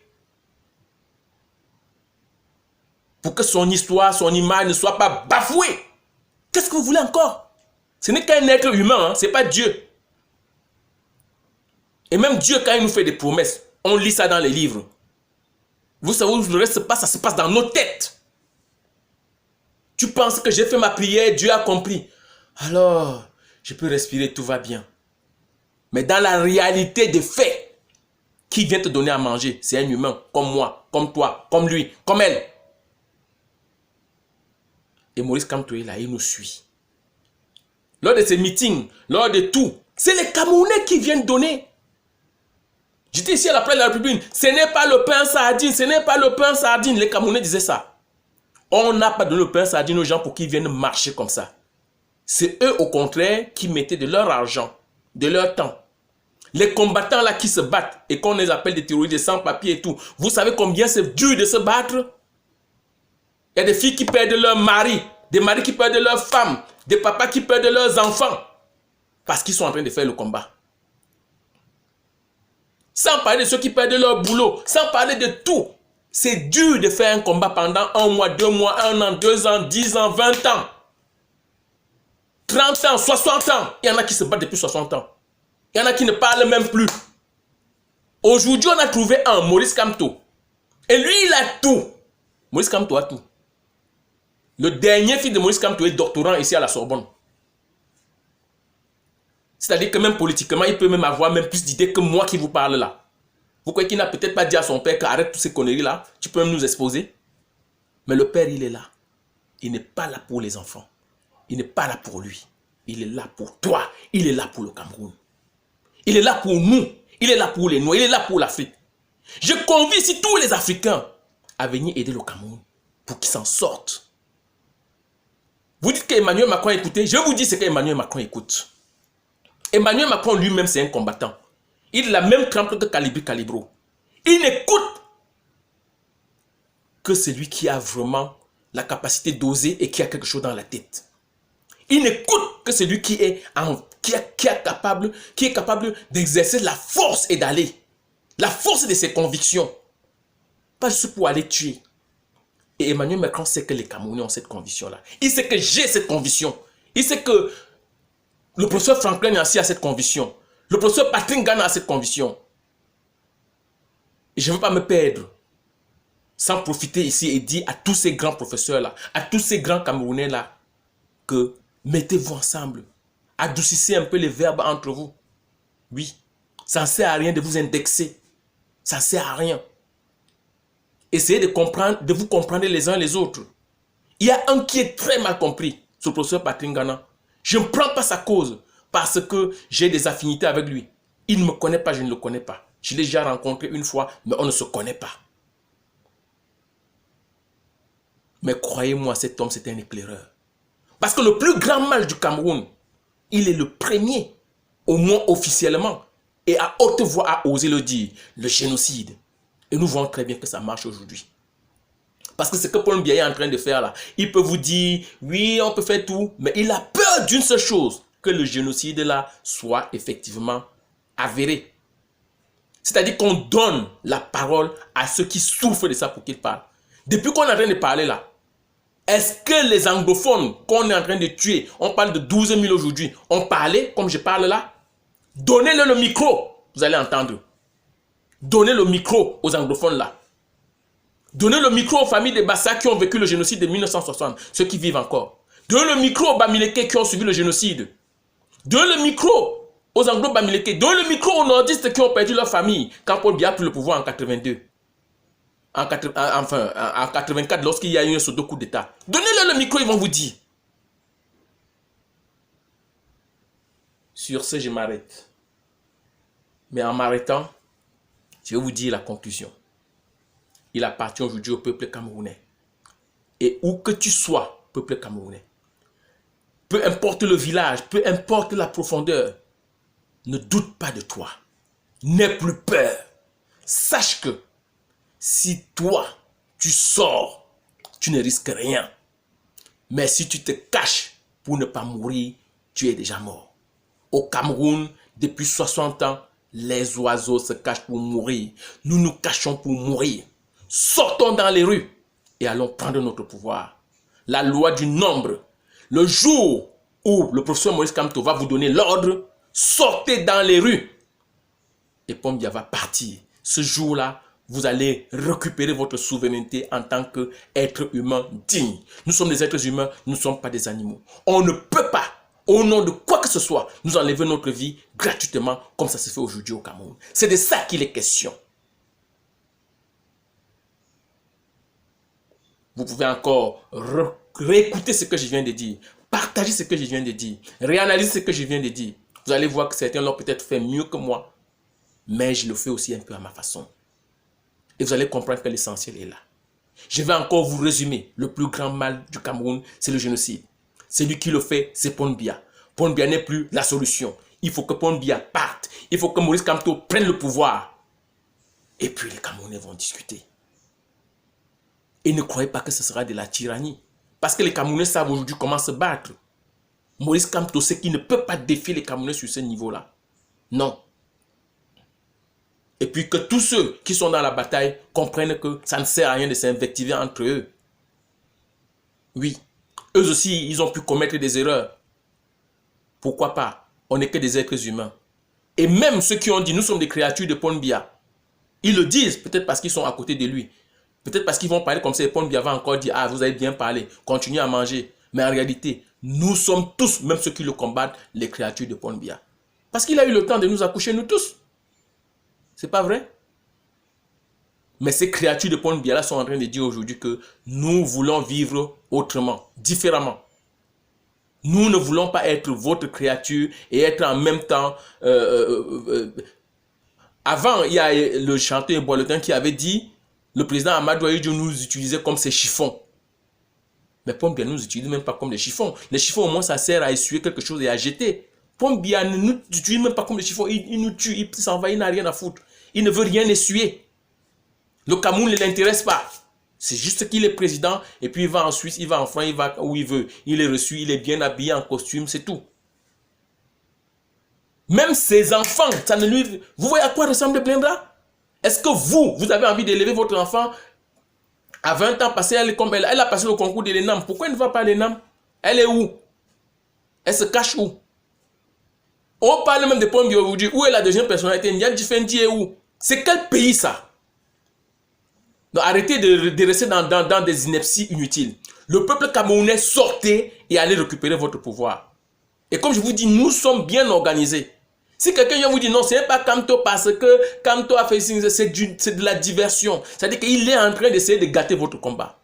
pour que son histoire, son image ne soit pas bafouée. Qu'est-ce que vous voulez encore? Ce n'est qu'un être humain, hein, ce n'est pas Dieu. Et même Dieu, quand il nous fait des promesses, on lit ça dans les livres. Vous savez où le reste se passe? Ça se passe dans nos têtes. Tu penses que j'ai fait ma prière, Dieu a compris. Alors, je peux respirer, tout va bien. Mais dans la réalité des faits, qui vient te donner à manger? C'est un humain, comme moi, comme toi, comme lui, comme elle. Et Maurice Kamto est là, il nous suit. Lors de ces meetings, lors de tout, c'est les Camerounais qui viennent donner. J'étais ici à la place de la République. Ce n'est pas le pain sardine, ce n'est pas le pain sardine. Les Camerounais disaient ça. On n'a pas donné le pain sardine aux gens pour qu'ils viennent marcher comme ça. C'est eux, au contraire, qui mettaient de leur argent, de leur temps. Les combattants là qui se battent et qu'on les appelle des terroristes, des sans-papiers et tout. Vous savez combien c'est dur de se battre? Il y a des filles qui perdent leur mari, des maris qui perdent leurs femmes, des papas qui perdent leurs enfants. Parce qu'ils sont en train de faire le combat. Sans parler de ceux qui perdent leur boulot, sans parler de tout. C'est dur de faire un combat pendant 1 mois, 2 mois, 1 an, 2 ans, 10 ans, 20 ans. 30 ans, 60 ans. Il y en a qui se battent depuis 60 ans. Il y en a qui ne parlent même plus. Aujourd'hui, on a trouvé un, Maurice Kamto. Et lui, il a tout. Maurice Kamto a tout. Le dernier fils de Maurice Kamto est doctorant ici à la Sorbonne. C'est-à-dire que même politiquement, il peut même avoir même plus d'idées que moi qui vous parle là. Vous croyez qu'il n'a peut-être pas dit à son père qu'arrête toutes ces conneries là, tu peux même nous exposer? Mais le père, il est là. Il n'est pas là pour les enfants. Il n'est pas là pour lui. Il est là pour toi. Il est là pour le Cameroun. Il est là pour nous. Il est là pour les Noirs. Il est là pour l'Afrique. Je convie ici tous les Africains à venir aider le Cameroun pour qu'il s'en sorte. Vous dites qu'Emmanuel Macron a écouté. Je vous dis ce qu'Emmanuel Macron écoute. Emmanuel Macron lui-même, c'est un combattant. Il a la même trempe que Calibri Calibro. Il n'écoute que celui qui a vraiment la capacité d'oser et qui a quelque chose dans la tête. Il n'écoute que celui qui est capable d'exercer la force et d'aller. La force de ses convictions. Pas juste pour aller tuer. Et Emmanuel Macron sait que les Camerounais ont cette conviction-là. Il sait que j'ai cette conviction. Il sait que le professeur Franklin Yancy a cette conviction. Le professeur Patrick Gana a cette conviction. Et je ne veux pas me perdre sans profiter ici et dire à tous ces grands professeurs-là, à tous ces grands Camerounais-là, que mettez-vous ensemble. Adoucissez un peu les verbes entre vous. Oui, ça ne sert à rien de vous indexer. Ça ne sert à rien. Essayez de vous comprendre les uns les autres. Il y a un qui est très mal compris, c'est le professeur Patrick Gana. Je ne prends pas sa cause parce que j'ai des affinités avec lui. Il ne me connaît pas, je ne le connais pas. Je l'ai déjà rencontré une fois, mais on ne se connaît pas. Mais croyez-moi, cet homme, c'est un éclaireur. Parce que le plus grand mal du Cameroun, il est le premier, au moins officiellement, et à haute voix à oser le dire, le génocide. Et nous voyons très bien que ça marche aujourd'hui. Parce que ce que Paul Biya est en train de faire là, il peut vous dire, oui, on peut faire tout, mais il a peur d'une seule chose, que le génocide là soit effectivement avéré. C'est-à-dire qu'on donne la parole à ceux qui souffrent de ça pour qu'ils parlent. Depuis qu'on est en train de parler là, est-ce que les anglophones qu'on est en train de tuer, on parle de 12 000 aujourd'hui, ont parlé comme je parle là? Donnez-le le micro, vous allez entendre. Donnez le micro aux anglophones là. Donnez le micro aux familles des Bassa qui ont vécu le génocide de 1960, ceux qui vivent encore. Donnez le micro aux Bamileke qui ont suivi le génocide. Donnez le micro aux Anglo-Bamileke. Donnez le micro aux nordistes qui ont perdu leur famille quand Paul Biya a pris le pouvoir en 82. En 84, lorsqu'il y a eu un pseudo coup d'État. Donnez-leur le micro, ils vont vous dire. Sur ce, je m'arrête. Mais en m'arrêtant, je vais vous dire la conclusion. Il appartient aujourd'hui au peuple camerounais. Et où que tu sois, peuple camerounais, peu importe le village, peu importe la profondeur, ne doute pas de toi. N'aie plus peur. Sache que si toi, tu sors, tu ne risques rien. Mais si tu te caches pour ne pas mourir, tu es déjà mort. Au Cameroun, depuis 60 ans, les oiseaux se cachent pour mourir. Nous nous cachons pour mourir. Sortons dans les rues et allons prendre notre pouvoir. La loi du nombre. Le jour où le professeur Maurice Kamto va vous donner l'ordre, sortez dans les rues. Et Paul Biya va partir. Ce jour-là, vous allez récupérer votre souveraineté en tant qu'être humain digne. Nous sommes des êtres humains, nous ne sommes pas des animaux. On ne peut pas, au nom de quoi que ce soit, nous enlever notre vie gratuitement comme ça se fait aujourd'hui au Cameroun. C'est de ça qu'il est question. Vous pouvez encore réécouter ce que je viens de dire, partager ce que je viens de dire, réanalyser ce que je viens de dire. Vous allez voir que certains l'ont peut-être fait mieux que moi, mais je le fais aussi un peu à ma façon. Et vous allez comprendre que l'essentiel est là. Je vais encore vous résumer. Le plus grand mal du Cameroun, c'est le génocide. Celui qui le fait, c'est Paul Biya. Paul Biya n'est plus la solution. Il faut que Paul Biya parte. Il faut que Maurice Kamto prenne le pouvoir. Et puis les Camerounais vont discuter. Et ne croyez pas que ce sera de la tyrannie. Parce que les Camerounais savent aujourd'hui comment se battre. Maurice Kamto sait qu'il ne peut pas défier les Camerounais sur ce niveau-là. Non. Et puis que tous ceux qui sont dans la bataille comprennent que ça ne sert à rien de s'invectiver entre eux. Oui, eux aussi, ils ont pu commettre des erreurs. Pourquoi pas? On n'est que des êtres humains. Et même ceux qui ont dit, nous sommes des créatures de Paul Biya, ils le disent peut-être parce qu'ils sont à côté de lui. Peut-être parce qu'ils vont parler comme ça, et Paul Biya va encore dire, ah, vous avez bien parlé, continuez à manger. Mais en réalité, nous sommes tous, même ceux qui le combattent, les créatures de Paul Biya. Parce qu'il a eu le temps de nous accoucher, nous tous. C'est pas vrai? Mais ces créatures de Paul Biya là sont en train de dire aujourd'hui que nous voulons vivre autrement, différemment. Nous ne voulons pas être votre créature et être en même temps... Avant, il y a le chanteur Boiletin qui avait dit, le président Amadou Ahidjo nous utilisait comme ses chiffons. Mais Paul Biya ne nous utilise même pas comme des chiffons. Les chiffons, au moins, ça sert à essuyer quelque chose et à jeter. Paul Biya ne nous utilise même pas comme des chiffons. Il nous tue, il s'en va, il n'a rien à foutre. Il ne veut rien essuyer. Le Cameroun ne l'intéresse pas. C'est juste qu'il est président et puis il va en Suisse, il va en France, il va où il veut. Il est reçu, il est bien habillé en costume, c'est tout. Même ses enfants, ça ne lui... Vous voyez à quoi ressemble Blindra? Est-ce que vous avez envie d'élever votre enfant à 20 ans, passer elle, comme elle a passé le concours de l'ENAM? Pourquoi elle ne va pas à l'ENAM? Elle est où? Elle se cache où? On parle même de Paul Biya aujourd'hui. Où est la deuxième personnalité? Ndiaye Fendi est où? C'est quel pays ça? Donc arrêtez de rester dans des inepties inutiles. Le peuple camerounais, sortez et allez récupérer votre pouvoir. Et comme je vous dis, nous sommes bien organisés. Si quelqu'un vient vous dire non, ce n'est pas Kamto parce que Kamto a fait c'est de la diversion. C'est-à-dire qu'il est en train d'essayer de gâter votre combat.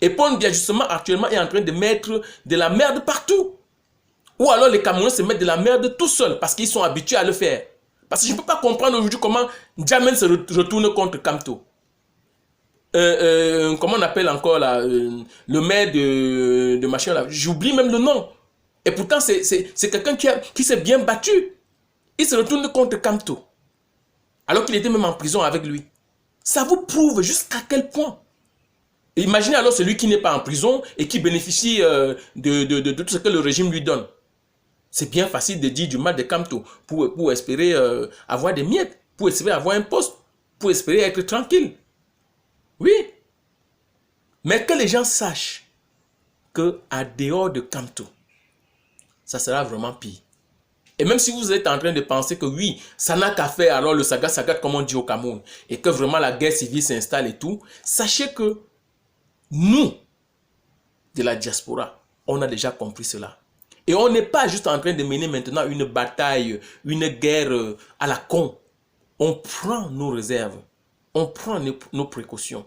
Et Paul Biya justement actuellement est en train de mettre de la merde partout. Ou alors les Camerounais se mettent de la merde tout seuls parce qu'ils sont habitués à le faire. Parce que je ne peux pas comprendre aujourd'hui comment Djamel se retourne contre Kamto. Comment on appelle encore là, le maire de machin là, j'oublie même le nom. Et pourtant c'est quelqu'un qui s'est bien battu. Il se retourne contre Kamto. Alors qu'il était même en prison avec lui. Ça vous prouve jusqu'à quel point. Et imaginez alors celui qui n'est pas en prison et qui bénéficie de tout ce que le régime lui donne. C'est bien facile de dire du mal de Kamto pour espérer avoir des miettes, pour espérer avoir un poste, pour espérer être tranquille. Oui. Mais que les gens sachent que à dehors de Kamto, ça sera vraiment pire. Et même si vous êtes en train de penser que oui, ça n'a qu'à faire alors le saga comme on dit au Cameroun, et que vraiment la guerre civile s'installe et tout, sachez que nous, de la diaspora, on a déjà compris cela. Et on n'est pas juste en train de mener maintenant une bataille, une guerre à la con. On prend nos réserves, on prend nos précautions.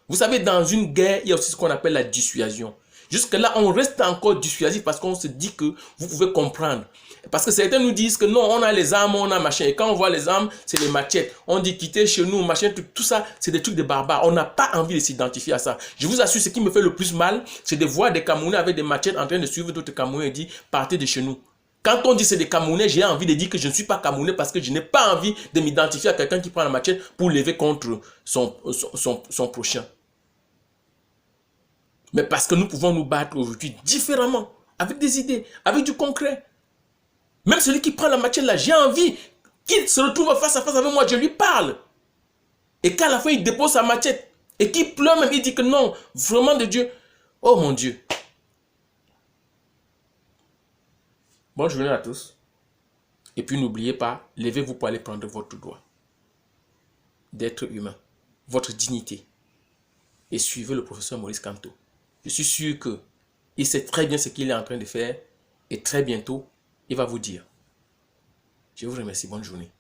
Vous savez, dans une guerre, il y a aussi ce qu'on appelle la dissuasion. Jusque-là, on reste encore dissuasif parce qu'on se dit que vous pouvez comprendre. Parce que certains nous disent que non, on a les armes, on a machin. Et quand on voit les armes, c'est les machettes. On dit quitter chez nous, machin, tout ça, c'est des trucs de barbares. On n'a pas envie de s'identifier à ça. Je vous assure, ce qui me fait le plus mal, c'est de voir des Camerounais avec des machettes en train de suivre d'autres Camerounais et dire partez de chez nous. Quand on dit c'est des Camerounais, j'ai envie de dire que je ne suis pas Camerounais parce que je n'ai pas envie de m'identifier à quelqu'un qui prend la machette pour lever contre son prochain. Mais parce que nous pouvons nous battre aujourd'hui différemment, avec des idées, avec du concret. Même celui qui prend la machette là, j'ai envie qu'il se retrouve face à face avec moi, je lui parle. Et qu'à la fin, il dépose sa machette. Et qu'il pleure même, il dit que non, vraiment de Dieu. Oh mon Dieu. Bonne journée à tous. Et puis n'oubliez pas, levez-vous pour aller prendre votre droit d'être humain, votre dignité. Et suivez le professeur Maurice Kamto. Je suis sûr qu'il sait très bien ce qu'il est en train de faire. Et très bientôt, il va vous dire. Je vous remercie. Bonne journée.